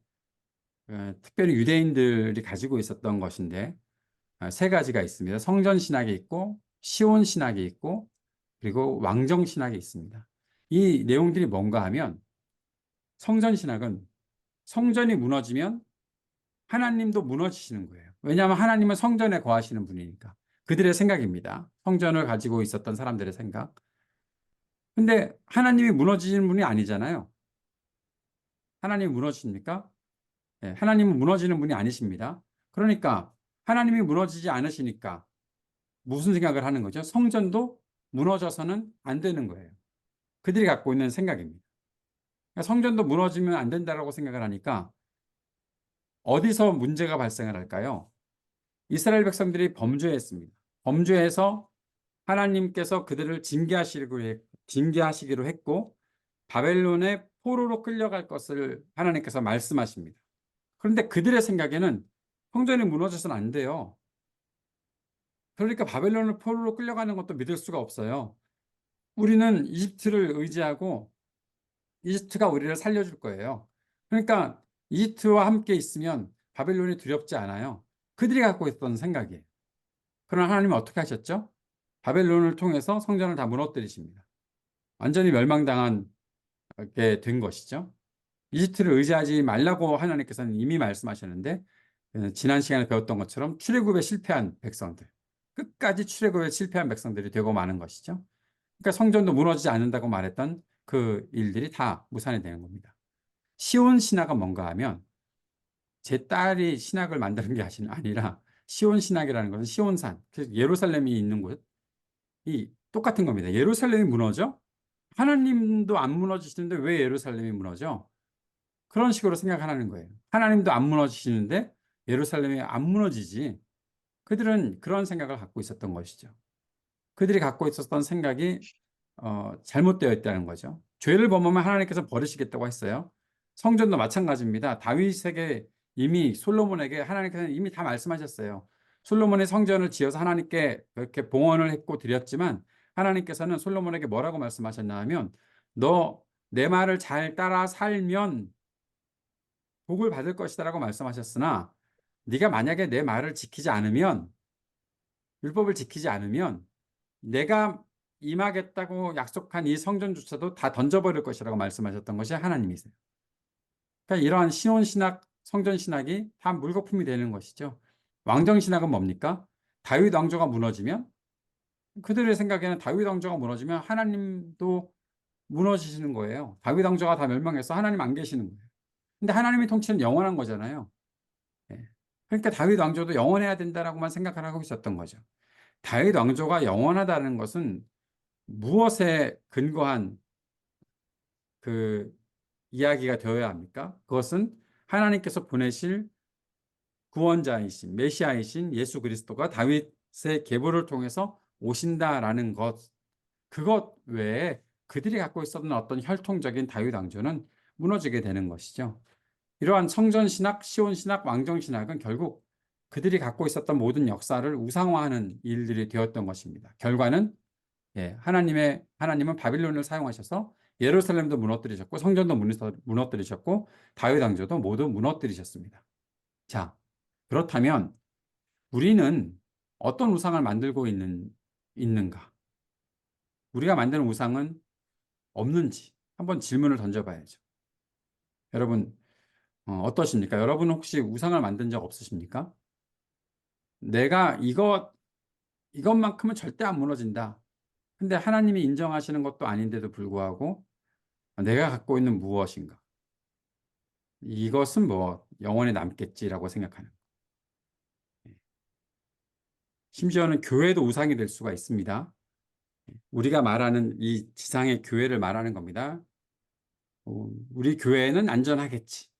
특별히 유대인들이 가지고 있었던 것인데, 세 가지가 있습니다. 성전 신학이 있고 시온 신학이 있고 그리고 왕정 신학이 있습니다. 이 내용들이 뭔가 하면, 성전 신학은 성전이 무너지면 하나님도 무너지시는 거예요. 왜냐하면 하나님은 성전에 거하시는 분이니까. 그들의 생각입니다. 성전을 가지고 있었던 사람들의 생각. 근데 하나님이 무너지시는 분이 아니잖아요. 하나님이 무너지십니까? 네, 하나님은 무너지는 분이 아니십니다. 그러니까 하나님이 무너지지 않으시니까 무슨 생각을 하는 거죠? 성전도 무너져서는 안 되는 거예요. 그들이 갖고 있는 생각입니다. 그러니까 성전도 무너지면 안 된다라고 생각을 하니까 어디서 문제가 발생을 할까요? 이스라엘 백성들이 범죄했습니다. 범죄해서 하나님께서 그들을 징계하시기로 했고 바벨론의 포로로 끌려갈 것을 하나님께서 말씀하십니다. 그런데 그들의 생각에는 성전이 무너져서는 안 돼요. 그러니까 바벨론을 포로로 끌려가는 것도 믿을 수가 없어요. 우리는 이집트를 의지하고 이집트가 우리를 살려줄 거예요. 그러니까 이집트와 함께 있으면 바벨론이 두렵지 않아요. 그들이 갖고 있던 생각이에요. 그러나 하나님은 어떻게 하셨죠? 바벨론을 통해서 성전을 다 무너뜨리십니다. 완전히 멸망당하게 된 것이죠. 이집트를 의지하지 말라고 하나님께서는 이미 말씀하셨는데, 지난 시간에 배웠던 것처럼 출애굽에 실패한 백성들, 끝까지 출애굽에 실패한 백성들이 되고 마는 것이죠. 그러니까 성전도 무너지지 않는다고 말했던 그 일들이 다 무산이 되는 겁니다. 시온 신학은 뭔가 하면 제 딸이 신학을 만드는 게 아니라, 시온 신학이라는 것은 시온산, 예루살렘이 있는 곳이 똑같은 겁니다. 예루살렘이 무너져? 하나님도 안 무너지시는데 왜 예루살렘이 무너져? 그런 식으로 생각하는 거예요. 하나님도 안 무너지시는데 예루살렘이 안 무너지지. 그들은 그런 생각을 갖고 있었던 것이죠. 그들이 갖고 있었던 생각이 잘못되어 있다는 거죠. 죄를 범하면 하나님께서 버리시겠다고 했어요. 성전도 마찬가지입니다. 다윗에게 이미, 솔로몬에게 하나님께서는 이미 다 말씀하셨어요. 솔로몬의 성전을 지어서 하나님께 그렇게 봉헌을 했고 드렸지만, 하나님께서는 솔로몬에게 뭐라고 말씀하셨나 하면, 너 내 말을 잘 따라 살면 복을 받을 것이다라고 말씀하셨으나, 네가 만약에 내 말을 지키지 않으면, 율법을 지키지 않으면 내가 임하겠다고 약속한 이 성전조차도 다 던져버릴 것이라고 말씀하셨던 것이 하나님이세요. 그러니까 이러한 시온신학, 성전신학이 다 물거품이 되는 것이죠. 왕정신학은 뭡니까? 다윗 왕조가 무너지면, 그들의 생각에는 다윗 왕조가 무너지면 하나님도 무너지시는 거예요. 다윗 왕조가 다 멸망해서 하나님 안 계시는 거예요. 근데 하나님의 통치는 영원한 거잖아요. 예. 그러니까 다윗 왕조도 영원해야 된다라고만 생각을 하고 있었던 거죠. 다윗 왕조가 영원하다는 것은 무엇에 근거한 그 이야기가 되어야 합니까? 그것은 하나님께서 보내실 구원자이신 메시아이신 예수 그리스도가 다윗의 계보를 통해서 오신다라는 것, 그것 외에 그들이 갖고 있었던 어떤 혈통적인 다윗 왕조는 무너지게 되는 것이죠. 이러한 성전신학, 시온신학, 왕정신학은 결국 그들이 갖고 있었던 모든 역사를 우상화하는 일들이 되었던 것입니다. 결과는, 하나님은 바빌론을 사용하셔서 예루살렘도 무너뜨리셨고, 성전도 무너뜨리셨고, 다윗 왕조도 모두 무너뜨리셨습니다. 자, 그렇다면 우리는 어떤 우상을 만들고 있는가? 우리가 만드는 우상은 없는지 한번 질문을 던져봐야죠. 여러분, 어떠십니까? 여러분 혹시 우상을 만든 적 없으십니까? 내가 이것만큼은 절대 안 무너진다. 근데 하나님이 인정하시는 것도 아닌데도 불구하고 내가 갖고 있는 무엇인가? 이것은 뭐 영원히 남겠지라고 생각하는. 심지어는 교회도 우상이 될 수가 있습니다. 우리가 말하는 이 지상의 교회를 말하는 겁니다. 우리 교회는 안전하겠지.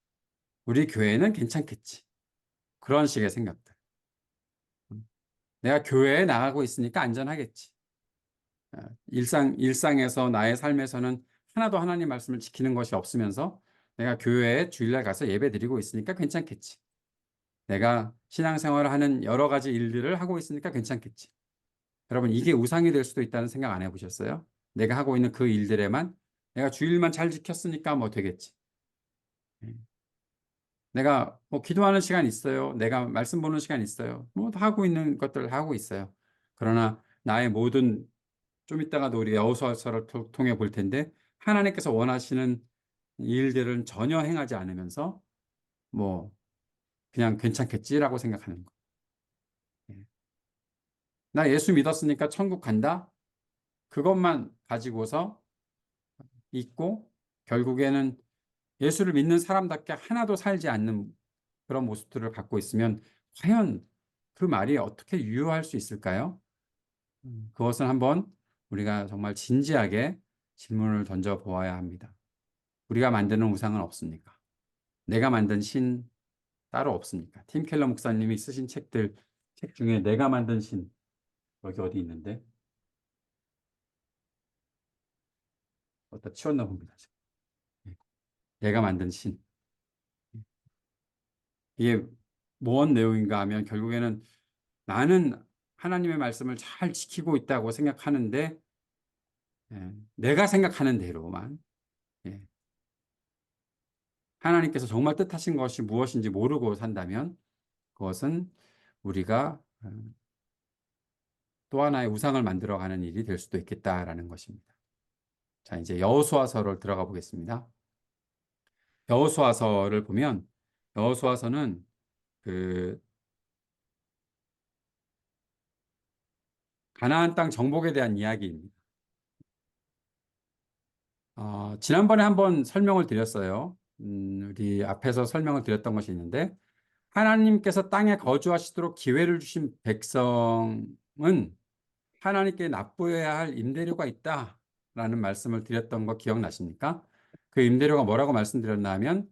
우리 교회는 괜찮겠지. 그런 식의 생각들. 내가 교회에 나가고 있으니까 안전하겠지. 일상에서 나의 삶에서는 하나도 하나님 말씀을 지키는 것이 없으면서 내가 교회에 주일날 가서 예배 드리고 있으니까 괜찮겠지. 내가 신앙생활을 하는 여러 가지 일들을 하고 있으니까 괜찮겠지. 여러분, 이게 우상이 될 수도 있다는 생각 안 해보셨어요? 내가 하고 있는 그 일들에만 내가 주일만 잘 지켰으니까 뭐 되겠지. 예. 내가 뭐 기도하는 시간 있어요. 내가 말씀 보는 시간 있어요. 뭐 하고 있는 것들을 하고 있어요. 그러나 나의 모든, 좀 이따가도 우리 여호수아서를 통해 볼 텐데, 하나님께서 원하시는 일들은 전혀 행하지 않으면서 뭐 그냥 괜찮겠지라고 생각하는 거. 예. 나 예수 믿었으니까 천국 간다? 그것만 가지고서 있고, 결국에는 예수를 믿는 사람답게 하나도 살지 않는 그런 모습들을 갖고 있으면 과연 그 말이 어떻게 유효할 수 있을까요? 그것은 한번 우리가 정말 진지하게 질문을 던져 보아야 합니다. 우리가 만드는 우상은 없습니까? 내가 만든 신 따로 없습니까? 팀 켈러 목사님이 쓰신 책 중에 내가 만든 신, 여기 어디 있는데? 어디다 치웠나 봅니다. 예. 내가 만든 신. 이게 무슨 내용인가 하면, 결국에는 나는 하나님의 말씀을 잘 지키고 있다고 생각하는데, 내가 생각하는 대로만, 예, 하나님께서 정말 뜻하신 것이 무엇인지 모르고 산다면, 그것은 우리가 또 하나의 우상을 만들어가는 일이 될 수도 있겠다라는 것입니다. 자, 이제 여호수아서를 들어가 보겠습니다. 여호수아서를 보면 여호수아서는 그 가나안 땅 정복에 대한 이야기입니다. 지난번에 한번 설명을 드렸어요. 우리 앞에서 설명을 드렸던 것이 있는데 하나님께서 땅에 거주하시도록 기회를 주신 백성은 하나님께 납부해야 할 임대료가 있다라는 말씀을 드렸던 거 기억나십니까? 그 임대료가 뭐라고 말씀드렸나 하면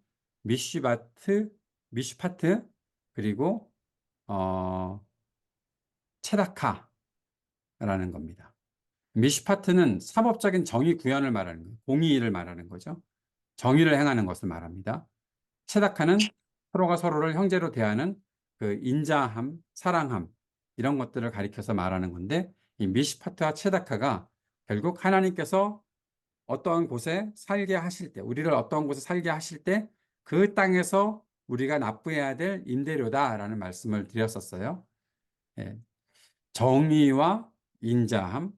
미슈바트, 미슈파트 그리고 어, 체다카라는 겁니다. 미슈파트는 사법적인 정의 구현을 말하는 거예요. 공의를 말하는 거죠. 정의를 행하는 것을 말합니다. 체다카는 서로가 서로를 형제로 대하는 그 인자함, 사랑함 이런 것들을 가리켜서 말하는 건데 이 미시파트와 체다카가 결국 하나님께서 어떠한 곳에 살게 하실 때, 우리를 어떠한 곳에 살게 하실 때 그 땅에서 우리가 납부해야 될 임대료다라는 말씀을 드렸었어요. 예. 정의와 인자함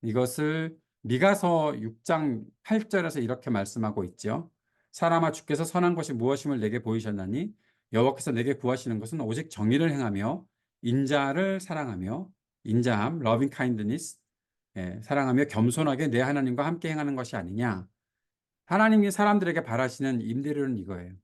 이것을 미가서 6장 8절에서 이렇게 말씀하고 있죠. 사람아 주께서 선한 것이 무엇임을 내게 보이셨나니 여호와께서 내게 구하시는 것은 오직 정의를 행하며 인자를 사랑하며 인자함, loving kindness, 사랑하며 겸손하게 내 하나님과 함께 행하는 것이 아니냐. 하나님이 사람들에게 바라시는 임대료는 이거예요.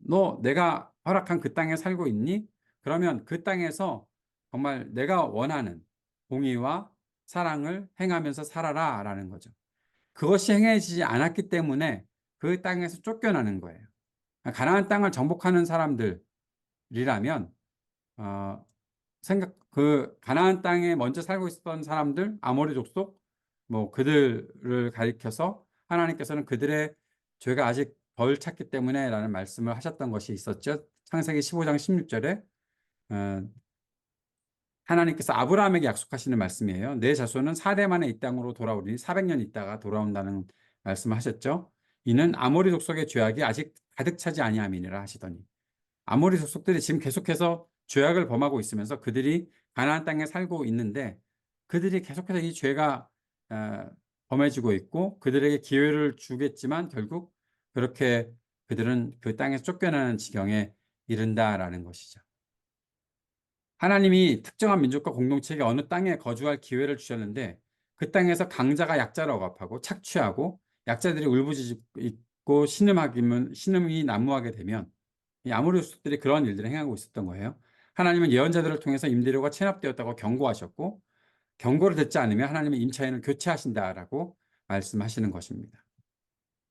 너 내가 허락한 그 땅에 살고 있니? 그러면 그 땅에서 정말 내가 원하는 공의와 사랑을 행하면서 살아라 라는 거죠. 그것이 행해지지 않았기 때문에 그 땅에서 쫓겨나는 거예요. 가나안 땅을 정복하는 사람들이라면 그 가나안 땅에 먼저 살고 있었던 사람들, 아모리 족속, 뭐 그들을 가리켜서 하나님께서는 그들의 죄가 아직 덜 찼기 때문에라는 말씀을 하셨던 것이 있었죠. 창세기 15장 16절에 하나님께서 아브라함에게 약속하시는 말씀이에요. 내 자손은 4대 만에 이 땅으로 돌아오리니 400년 있다가 돌아온다는 말씀을 하셨죠. 이는 아모리 족속의 죄악이 아직 가득 차지 아니함이니라 하시더니 아모리 족속들이 지금 계속해서 죄악을 범하고 있으면서 그들이 가나안 땅에 살고 있는데 그들이 계속해서 이 죄가 범해지고 있고 그들에게 기회를 주겠지만 결국 그렇게 그들은 그 땅에서 쫓겨나는 지경에 이른다라는 것이죠. 하나님이 특정한 민족과 공동체에게 어느 땅에 거주할 기회를 주셨는데 그 땅에서 강자가 약자를 억압하고 착취하고 약자들이 울부짖고 신음이 난무하게 되면 이 아모리 족속들이 그런 일들을 행하고 있었던 거예요. 하나님은 예언자들을 통해서 임대료가 체납되었다고 경고하셨고 경고를 듣지 않으면 하나님의 임차인을 교체하신다라고 말씀하시는 것입니다.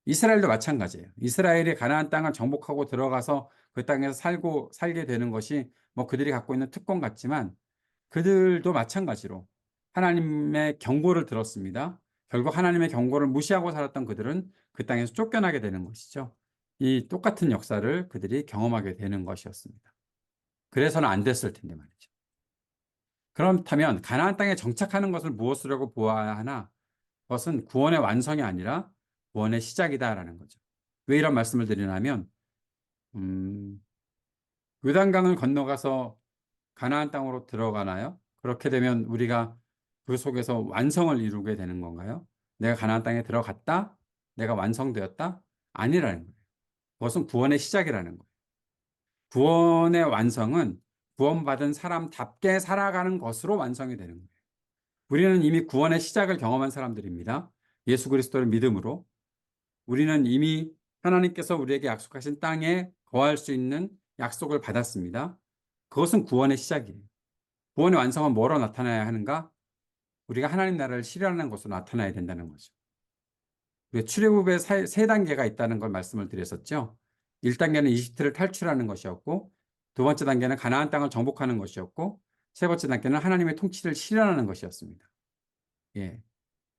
이스라엘도 마찬가지예요. 이스라엘이 가나안 땅을 정복하고 들어가서 그 땅에서 살게 되는 것이 뭐 그들이 갖고 있는 특권 같지만 그들도 마찬가지로 하나님의 경고를 들었습니다. 결국 하나님의 경고를 무시하고 살았던 그들은 그 땅에서 쫓겨나게 되는 것이죠. 이 똑같은 역사를 그들이 경험하게 되는 것이었습니다. 그래서는 안 됐을 텐데 말이죠. 그렇다면 가나안 땅에 정착하는 것을 무엇으로 보아야 하나? 그것은 구원의 완성이 아니라 구원의 시작이다라는 거죠. 왜 이런 말씀을 드리냐면 요단강을 건너가서 가나안 땅으로 들어가나요? 그렇게 되면 우리가 그 속에서 완성을 이루게 되는 건가요? 내가 가나안 땅에 들어갔다? 내가 완성되었다? 아니라는 거예요. 그것은 구원의 시작이라는 거예요. 구원의 완성은 구원받은 사람답게 살아가는 것으로 완성이 되는 거예요. 우리는 이미 구원의 시작을 경험한 사람들입니다. 예수 그리스도를 믿음으로. 우리는 이미 하나님께서 우리에게 약속하신 땅에 거할 수 있는 약속을 받았습니다. 그것은 구원의 시작이에요. 구원의 완성은 뭐로 나타나야 하는가? 우리가 하나님 나라를 실현하는 것으로 나타나야 된다는 거죠. 출애굽의 세 단계가 있다는 걸 말씀을 드렸었죠. 1단계는 이집트를 탈출하는 것이었고 두 번째 단계는 가나안 땅을 정복하는 것이었고 세 번째 단계는 하나님의 통치를 실현하는 것이었습니다. 예.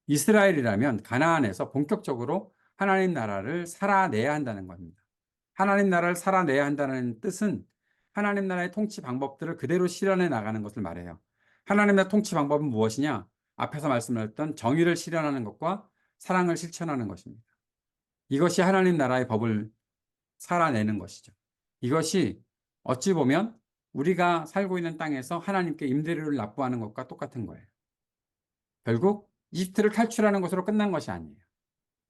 이스라엘이라면 가나안에서 본격적으로 하나님 나라를 살아내야 한다는 겁니다. 하나님 나라를 살아내야 한다는 뜻은 하나님 나라의 통치 방법들을 그대로 실현해 나가는 것을 말해요. 하나님 나라의 통치 방법은 무엇이냐? 앞에서 말씀드렸던 정의를 실현하는 것과 사랑을 실천하는 것입니다. 이것이 하나님 나라의 법을 살아내는 것이죠. 이것이 어찌 보면 우리가 살고 있는 땅에서 하나님께 임대료를 납부하는 것과 똑같은 거예요. 결국 이집트를 탈출하는 것으로 끝난 것이 아니에요.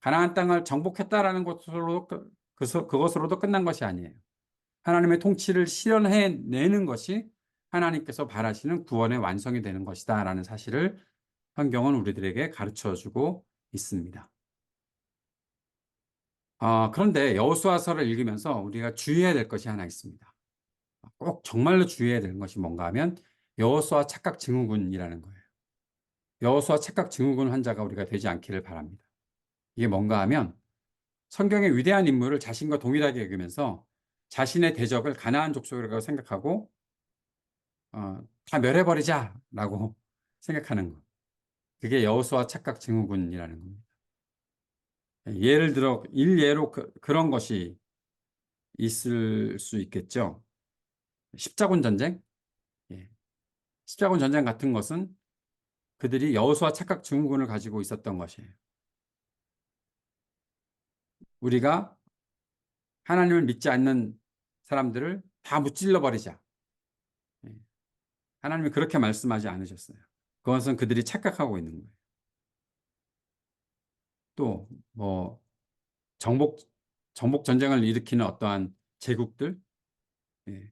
가나안 땅을 정복했다라는 것으로 그것으로도 끝난 것이 아니에요. 하나님의 통치를 실현해내는 것이 하나님께서 바라시는 구원의 완성이 되는 것이다라는 사실을 성경은 우리들에게 가르쳐주고 있습니다. 그런데 여호수아서를 읽으면서 우리가 주의해야 될 것이 하나 있습니다. 꼭 정말로 주의해야 되는 것이 뭔가 하면 여호수아 착각 증후군이라는 거예요. 여호수아 착각 증후군 환자가 우리가 되지 않기를 바랍니다. 이게 뭔가 하면 성경의 위대한 인물을 자신과 동일하게 여기면서 자신의 대적을 가나안 족속이라고 생각하고 다 멸해버리자라고 생각하는 것. 그게 여호수아 착각 증후군이라는 겁니다. 예를 들어 일예로 그런 것이 있을 수 있겠죠. 십자군 전쟁? 예. 십자군 전쟁 같은 것은 그들이 여호수아 착각 증후군을 가지고 있었던 것이에요. 우리가 하나님을 믿지 않는 사람들을 다 무찔러 버리자. 예. 하나님이 그렇게 말씀하지 않으셨어요. 그것은 그들이 착각하고 있는 거예요. 또 뭐 정복 전쟁을 일으키는 어떠한 제국들, 예.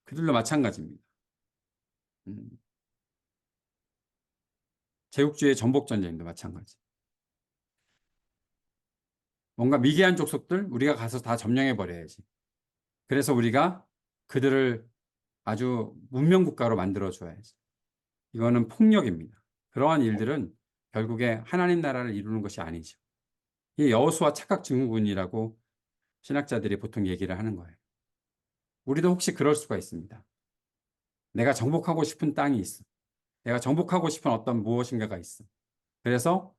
그들도 마찬가지입니다. 음, 제국주의 정복 전쟁도 마찬가지. 뭔가 미개한 족속들 우리가 가서 다 점령해 버려야지. 그래서 우리가 그들을 아주 문명 국가로 만들어 줘야지. 이거는 폭력입니다. 그러한 일들은 결국에 하나님 나라를 이루는 것이 아니죠. 이 여호수아 착각 증후군이라고 신학자들이 보통 얘기를 하는 거예요. 우리도 혹시 그럴 수가 있습니다. 내가 정복하고 싶은 땅이 있어. 내가 정복하고 싶은 어떤 무엇인가가 있어. 그래서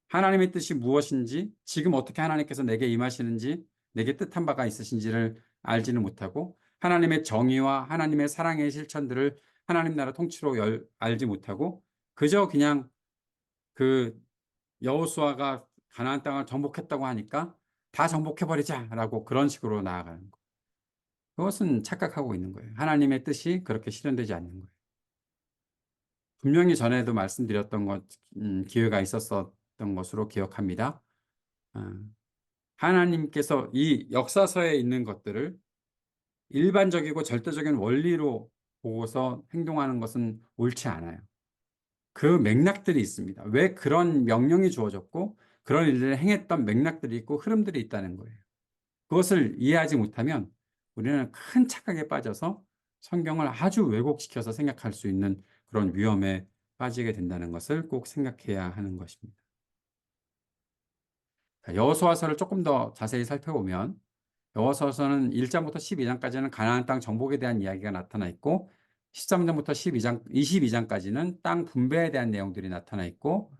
하나님의 뜻이 무엇인지, 지금 어떻게 하나님께서 내게 임하시는지, 내게 뜻한 바가 있으신지를 알지는 못하고, 하나님의 정의와 하나님의 사랑의 실천들을 하나님 나라 통치로 알지 못하고, 그저 그냥 그 여호수아가 가나안 땅을 정복했다고 하니까 다 정복해버리자라고 그런 식으로 나아가는 거. 그것은 착각하고 있는 거예요. 하나님의 뜻이 그렇게 실현되지 않는 거예요. 분명히 전에도 말씀드렸던 기회가 있었던 것으로 기억합니다. 아, 하나님께서 이 역사서에 있는 것들을 일반적이고 절대적인 원리로 보고서 행동하는 것은 옳지 않아요. 그 맥락들이 있습니다. 왜 그런 명령이 주어졌고 그런 일들을 행했던 맥락들이 있고 흐름들이 있다는 거예요. 그것을 이해하지 못하면 우리는 큰 착각에 빠져서 성경을 아주 왜곡시켜서 생각할 수 있는 그런 위험에 빠지게 된다는 것을 꼭 생각해야 하는 것입니다. 여호수아서를 조금 더 자세히 살펴보면 여호수아서는 1장부터 12장까지는 가나안 땅 정복에 대한 이야기가 나타나 있고 13장부터 22장까지는 땅 분배에 대한 내용들이 나타나 있고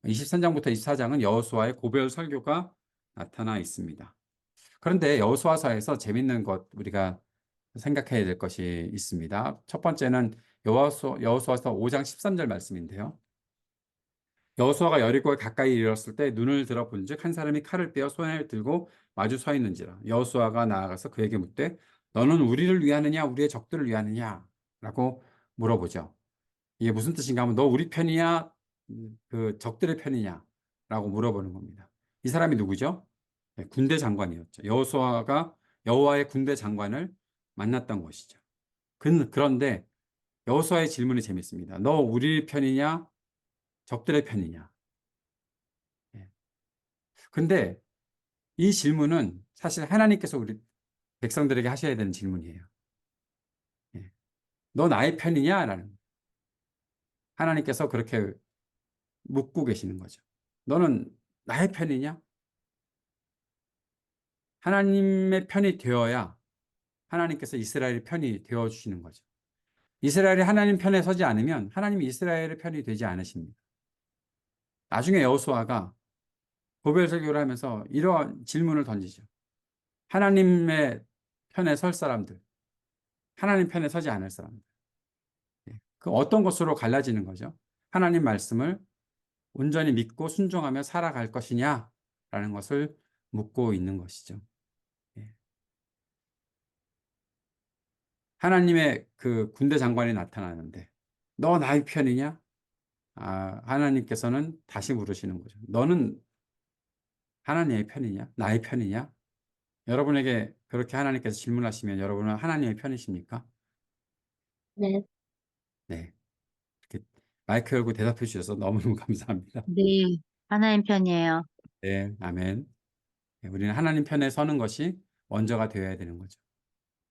23장부터 24장은 여호수아의 고별 설교가 나타나 있습니다. 그런데 여호수아서에서 재밌는 것 우리가 생각해야 될 것이 있습니다. 첫 번째는 여호수아서 5장 13절 말씀인데요. 여호수아가 여리고에 가까이 이르렀을 때 눈을 들어 본즉 한 사람이 칼을 빼어 손에 들고 마주 서 있는지라. 여호수아가 나아가서 그에게 묻되 너는 우리를 위하느냐 우리의 적들을 위하느냐 라고 물어보죠. 이게 무슨 뜻인가 하면 너 우리 편이냐 그 적들의 편이냐 라고 물어보는 겁니다. 이 사람이 누구죠? 네, 군대 장관이었죠. 여호수아가 여호와의 군대 장관을 만났던 것이죠. 그런데 여호수아의 질문이 재밌습니다. 너 우리 편이냐 적들의 편이냐? 예. 근데 이 질문은 사실 하나님께서 우리 백성들에게 하셔야 되는 질문이에요. 예. 너 나의 편이냐? 라는 하나님께서 그렇게 묻고 계시는 거죠. 너는 나의 편이냐? 하나님의 편이 되어야 하나님께서 이스라엘의 편이 되어 주시는 거죠. 이스라엘이 하나님 편에 서지 않으면 하나님이 이스라엘의 편이 되지 않으십니다. 나중에 여호수아가 고별 설교를 하면서 이러한 질문을 던지죠. 하나님의 편에 설 사람들, 하나님 편에 서지 않을 사람들. 그 어떤 것으로 갈라지는 거죠? 하나님 말씀을 온전히 믿고 순종하며 살아갈 것이냐라는 것을 묻고 있는 것이죠. 예. 하나님의 그 군대 장관이 나타나는데 너 나의 편이냐? 아, 하나님께서는 다시 물으시는 거죠. 너는 하나님의 편이냐? 나의 편이냐? 여러분에게 그렇게 하나님께서 질문하시면 여러분은 하나님의 편이십니까? 네, 네. 이렇게 마이크 열고 대답해 주셔서 너무너무 감사합니다. 네, 하나님 편이에요. 네, 아멘. 네, 우리는 하나님 편에 서는 것이 먼저가 되어야 되는 거죠.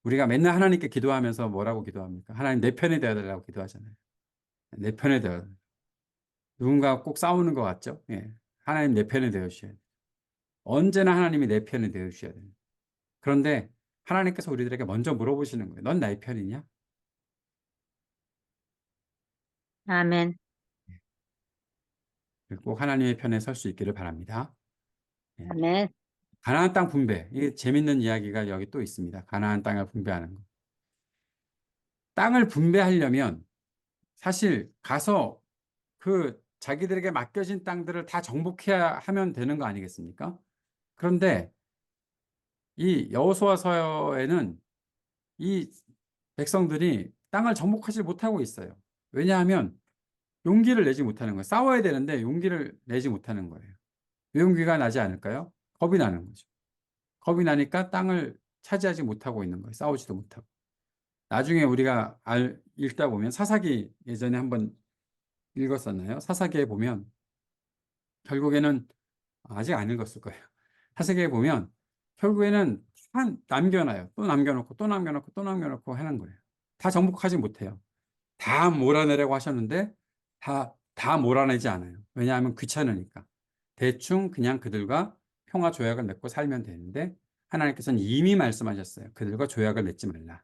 우리가 맨날 하나님께 기도하면서 뭐라고 기도합니까? 하나님 내 편이 되어 달라고 기도하잖아요. 내 편이 되어. 누군가 꼭 싸우는 것 같죠? 예. 하나님 내 편이 되어 주셔야 돼요. 언제나 하나님이 내 편이 되어 주셔야 돼요. 그런데 하나님께서 우리들에게 먼저 물어보시는 거예요. 넌 나의 편이냐? 아멘, 꼭 하나님의 편에 설 수 있기를 바랍니다. 예. 아멘, 가나안 땅 분배. 이게 재밌는 이야기가 여기 또 있습니다. 가나안 땅을 분배하는 거. 땅을 분배하려면 사실 가서 그 자기들에게 맡겨진 땅들을 다 정복해야 하면 되는 거 아니겠습니까? 그런데 이 여호수아서에는 이 백성들이 땅을 정복하지 못하고 있어요. 왜냐하면 용기를 내지 못하는 거예요. 싸워야 되는데 용기를 내지 못하는 거예요. 왜 용기가 나지 않을까요? 겁이 나는 거죠. 겁이 나니까 땅을 차지하지 못하고 있는 거예요. 싸우지도 못하고. 나중에 우리가 읽다 보면 사사기 예전에 한번 읽었었나요? 사사기에 보면 결국에는 아직 안 읽었을 거예요. 사사기에 보면 결국에는 남겨놔요. 또 남겨놓고 또 남겨놓고 또 남겨놓고 하는 거예요. 다 정복하지 못해요. 다 몰아내려고 하셨는데 다 몰아내지 않아요. 왜냐하면 귀찮으니까. 대충 그냥 그들과 평화 조약을 맺고 살면 되는데 하나님께서는 이미 말씀하셨어요. 그들과 조약을 맺지 말라.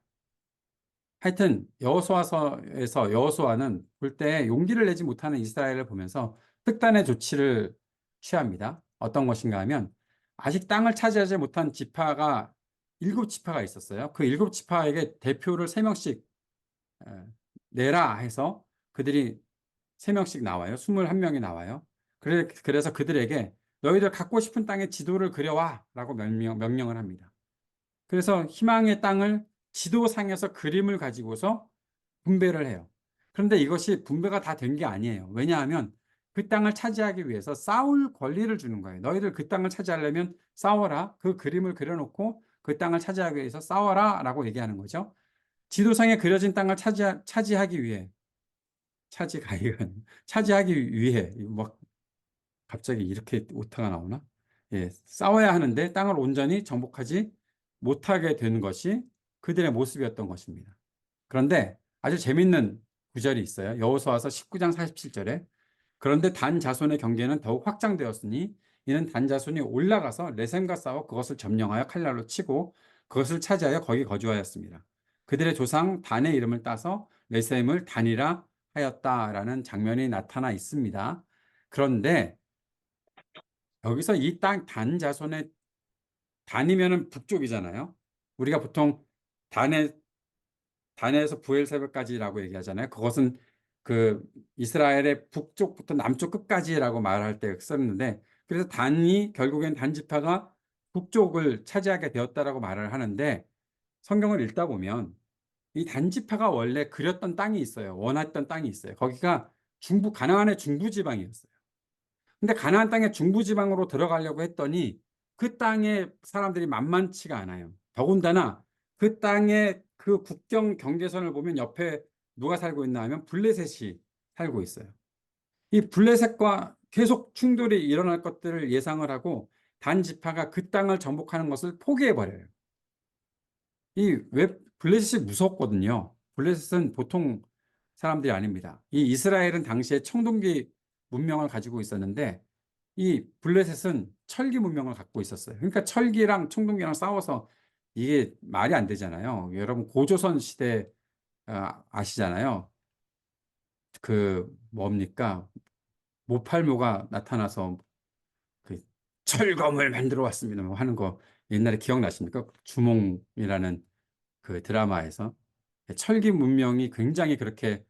하여튼 여호수아서에서 여호수아는 볼 때 용기를 내지 못하는 이스라엘을 보면서 특단의 조치를 취합니다. 어떤 것인가 하면 아직 땅을 차지하지 못한 지파가 7지파가 있었어요. 그 7지파에게 대표를 3명씩 내라 해서 그들이 3명씩 나와요. 21명이 나와요. 그래서 그들에게 너희들 갖고 싶은 땅의 지도를 그려와 라고 명령을 합니다. 그래서 희망의 땅을 지도상에서 그림을 가지고서 분배를 해요. 그런데 이것이 분배가 다 된 게 아니에요. 왜냐하면 그 땅을 차지하기 위해서 싸울 권리를 주는 거예요. 너희들 그 땅을 차지하려면 싸워라. 그 그림을 그려놓고 그 땅을 차지하기 위해서 싸워라 라고 얘기하는 거죠. 지도상에 그려진 땅을 차지하기 위해 차지하기 위해 뭐 갑자기 이렇게 오타가 나오나? 예, 싸워야 하는데 땅을 온전히 정복하지 못하게 된 것이 그들의 모습이었던 것입니다. 그런데 아주 재밌는 구절이 있어요. 여호수아서 19장 47절에 그런데 단 자손의 경계는 더욱 확장되었으니 이는 단 자손이 올라가서 레셈과 싸워 그것을 점령하여 칼날로 치고 그것을 차지하여 거기 거주하였습니다. 그들의 조상 단의 이름을 따서 레셈을 단이라 하였다라는 장면이 나타나 있습니다. 그런데 여기서 이 땅 단 자손의 단이면은 북쪽이잖아요. 우리가 보통 단에 단에서 부엘세바까지라고 얘기하잖아요. 그것은 그 이스라엘의 북쪽부터 남쪽 끝까지라고 말할 때 썼는데 그래서 단이 결국엔 단 지파가 북쪽을 차지하게 되었다라고 말을 하는데 성경을 읽다 보면 이 단 지파가 원래 그렸던 땅이 있어요. 원했던 땅이 있어요. 거기가 가나안의 중부 지방이었어요. 근데 가나안 땅의 중부지방으로 들어가려고 했더니 그 땅에 사람들이 만만치가 않아요. 더군다나 그 땅의 그 국경 경계선을 보면 옆에 누가 살고 있나 하면 블레셋이 살고 있어요. 이 블레셋과 계속 충돌이 일어날 것들을 예상을 하고 단 지파가 그 땅을 정복하는 것을 포기해 버려요. 이 왜 블레셋이 무섭거든요. 블레셋은 보통 사람들이 아닙니다. 이 이스라엘은 당시에 청동기 문명을 가지고 있었는데 이 블레셋은 철기 문명을 갖고 있었어요. 그러니까 철기랑 청동기랑 싸워서 이게 말이 안 되잖아요. 여러분 고조선 시대 아시잖아요. 그 뭡니까? 모팔모가 나타나서 그 철검을 만들어 왔습니다. 뭐 하는 거 옛날에 기억나십니까? 주몽이라는 그 드라마에서 철기 문명이 굉장히 그렇게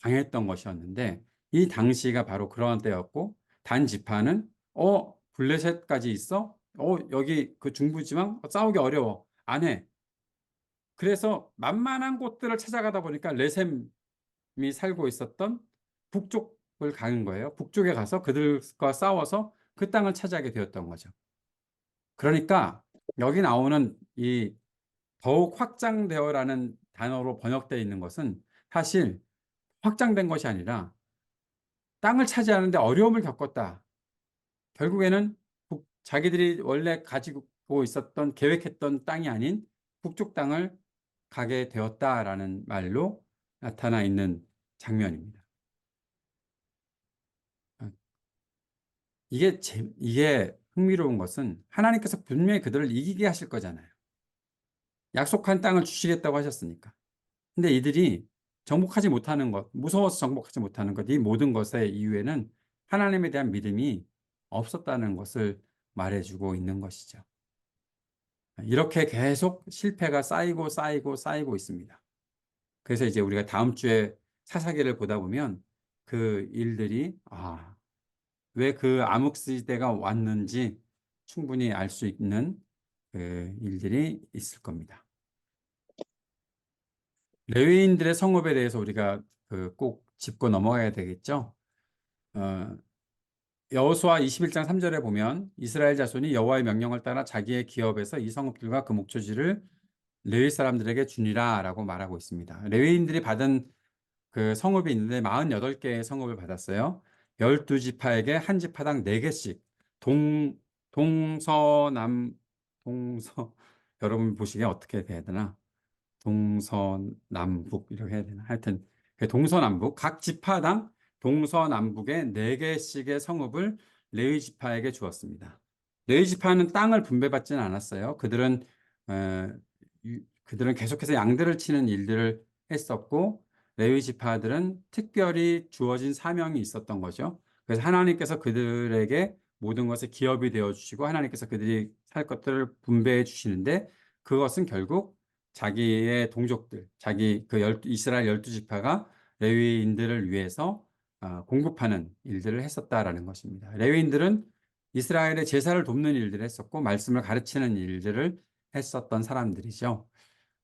강했던 것이었는데 이 당시가 바로 그러한 때였고 단 지파는 블레셋까지 있어? 여기 그 중부지방 싸우기 어려워. 안 해. 그래서 만만한 곳들을 찾아가다 보니까 레셈이 살고 있었던 북쪽을 가는 거예요. 북쪽에 가서 그들과 싸워서 그 땅을 차지하게 되었던 거죠. 그러니까 여기 나오는 이 더욱 확장되어라는 단어로 번역되어 있는 것은 사실 확장된 것이 아니라 땅을 차지하는데 어려움을 겪었다. 결국에는 자기들이 원래 가지고 있었던 계획했던 땅이 아닌 북쪽 땅을 가게 되었다라는 말로 나타나 있는 장면입니다. 이게 흥미로운 것은 하나님께서 분명히 그들을 이기게 하실 거잖아요. 약속한 땅을 주시겠다고 하셨으니까. 근데 이들이 정복하지 못하는 것, 무서워서 정복하지 못하는 것, 이 모든 것의 이유에는 하나님에 대한 믿음이 없었다는 것을 말해주고 있는 것이죠. 이렇게 계속 실패가 쌓이고 쌓이고 쌓이고 있습니다. 그래서 이제 우리가 다음 주에 사사기를 보다 보면 그 일들이, 왜 그 암흑 시대가 왔는지 충분히 알 수 있는 그 일들이 있을 겁니다. 레위인들의 성읍에 대해서 우리가 꼭 짚고 넘어가야 되겠죠. 어, 여호수아 21장 3절에 보면 이스라엘 자손이 여호와의 명령을 따라 자기의 기업에서 이 성읍들과 그 목초지를 레위 사람들에게 주니라라고 말하고 있습니다. 레위인들이 받은 그 성읍이 있는데 48개의 성읍을 받았어요. 12지파에게 한 지파당 4개씩 동 동서남 동서 여러분 보시기에 어떻게 돼야 되나? 동서남북 이렇게 해야 되나? 하여튼 그 동서남북 각 지파당 동서남북에 4개씩의 성읍을 레위 지파에게 주었습니다. 레위 지파는 땅을 분배받지는 않았어요. 어, 그들은 계속해서 양들을 치는 일들을 했었고 레위 지파들은 특별히 주어진 사명이 있었던 거죠. 그래서 하나님께서 그들에게 모든 것의 기업이 되어 주시고 하나님께서 그들이 살 것들을 분배해 주시는데 그것은 결국 자기의 동족들, 이스라엘 12지파가 레위인들을 위해서 공급하는 일들을 했었다라는 것입니다. 레위인들은 이스라엘의 제사를 돕는 일들을 했었고 말씀을 가르치는 일들을 했었던 사람들이죠.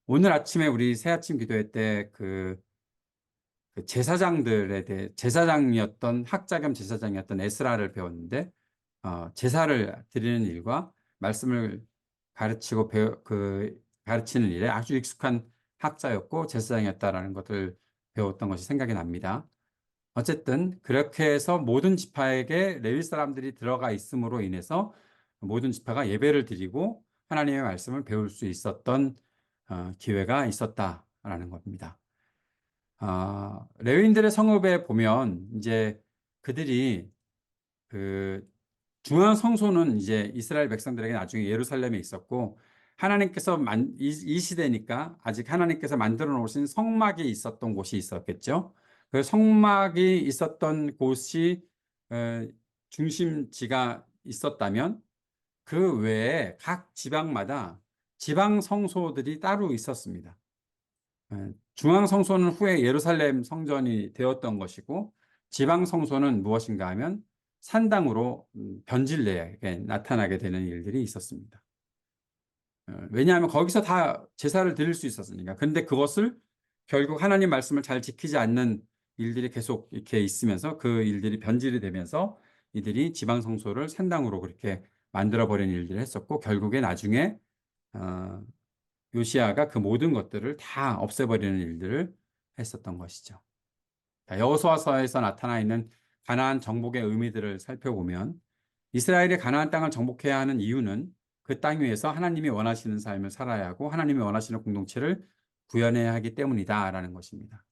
오늘 아침에 우리 새아침 기도회 때 그 제사장들에 대해 제사장이었던 학자 겸 제사장이었던 에스라를 배웠는데 제사를 드리는 일과 말씀을 가르치고 가르치는 일에 아주 익숙한 학자였고 제사장이었다라는 것을 배웠던 것이 생각이 납니다. 어쨌든 그렇게 해서 모든 지파에게 레위 사람들이 들어가 있음으로 인해서 모든 지파가 예배를 드리고 하나님의 말씀을 배울 수 있었던 기회가 있었다라는 겁니다. 레위인들의 성읍에 보면 이제 그들이 그 중앙 성소는 이제 이스라엘 백성들에게 나중에 예루살렘에 있었고 하나님께서 이 시대니까 아직 하나님께서 만들어 놓으신 성막이 있었던 곳이 있었겠죠. 그 성막이 있었던 곳이 어, 중심지가 있었다면 그 외에 각 지방마다 지방 성소들이 따로 있었습니다. 중앙 성소는 후에 예루살렘 성전이 되었던 것이고 지방 성소는 무엇인가 하면 산당으로 변질되게 나타나게 되는 일들이 있었습니다. 왜냐하면 거기서 다 제사를 드릴 수 있었으니까. 근데 그것을 결국 하나님 말씀을 잘 지키지 않는 일들이 계속 이렇게 있으면서 그 일들이 변질이 되면서 이들이 지방 성소를 산당으로 그렇게 만들어 버리는 일들을 했었고 결국에 나중에 어, 요시아가 그 모든 것들을 다 없애버리는 일들을 했었던 것이죠. 여호수아서에서 나타나 있는 가나안 정복의 의미들을 살펴보면 이스라엘이 가나안 땅을 정복해야 하는 이유는 그 땅 위에서 하나님이 원하시는 삶을 살아야 하고 하나님이 원하시는 공동체를 구현해야 하기 때문이다라는 것입니다.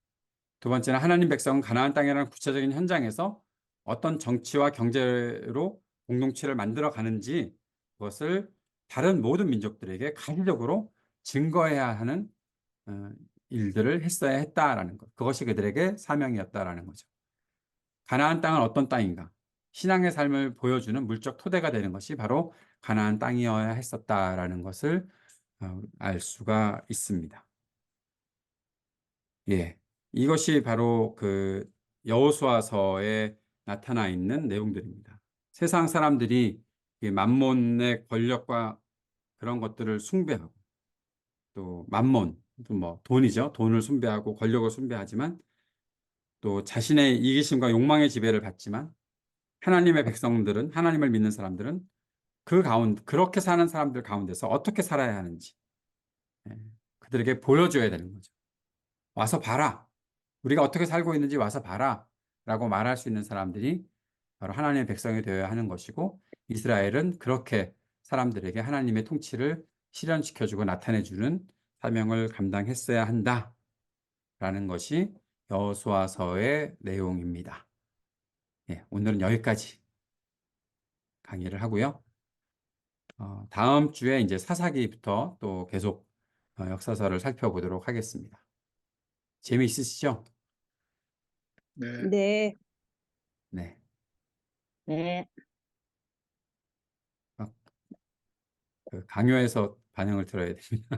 두 번째는 하나님 백성은 가나안 땅이라는 구체적인 현장에서 어떤 정치와 경제로 공동체를 만들어 가는지 그것을 다른 모든 민족들에게 가시적으로 증거해야 하는 어, 일들을 했어야 했다라는 것. 그것이 그들에게 사명이었다라는 거죠. 가나안 땅은 어떤 땅인가? 신앙의 삶을 보여주는 물적 토대가 되는 것이 바로 가나안 땅이어야 했었다라는 것을 알 수가 있습니다. 예. 이것이 바로 그 여호수아서에 나타나 있는 내용들입니다. 세상 사람들이 이 만몬의 권력과 그런 것들을 숭배하고 또 만몬, 또 뭐 돈이죠. 돈을 숭배하고 권력을 숭배하지만 또 자신의 이기심과 욕망의 지배를 받지만 하나님의 백성들은 하나님을 믿는 사람들은 그 가운데 그렇게 사는 사람들 가운데서 어떻게 살아야 하는지 예, 그들에게 보여줘야 되는 거죠. 와서 봐라. 우리가 어떻게 살고 있는지 와서 봐라. 라고 말할 수 있는 사람들이 바로 하나님의 백성이 되어야 하는 것이고 이스라엘은 그렇게 사람들에게 하나님의 통치를 실현시켜주고 나타내주는 사명을 감당했어야 한다라는 것이 여호수아서의 내용입니다. 예, 오늘은 여기까지 강의를 하고요. 다음 주에 이제 사사기부터 또 계속 역사서를 살펴보도록 하겠습니다. 재미있으시죠? 네. 네. 네. 네. 어, 그 강요해서 반응을 들어야 됩니다.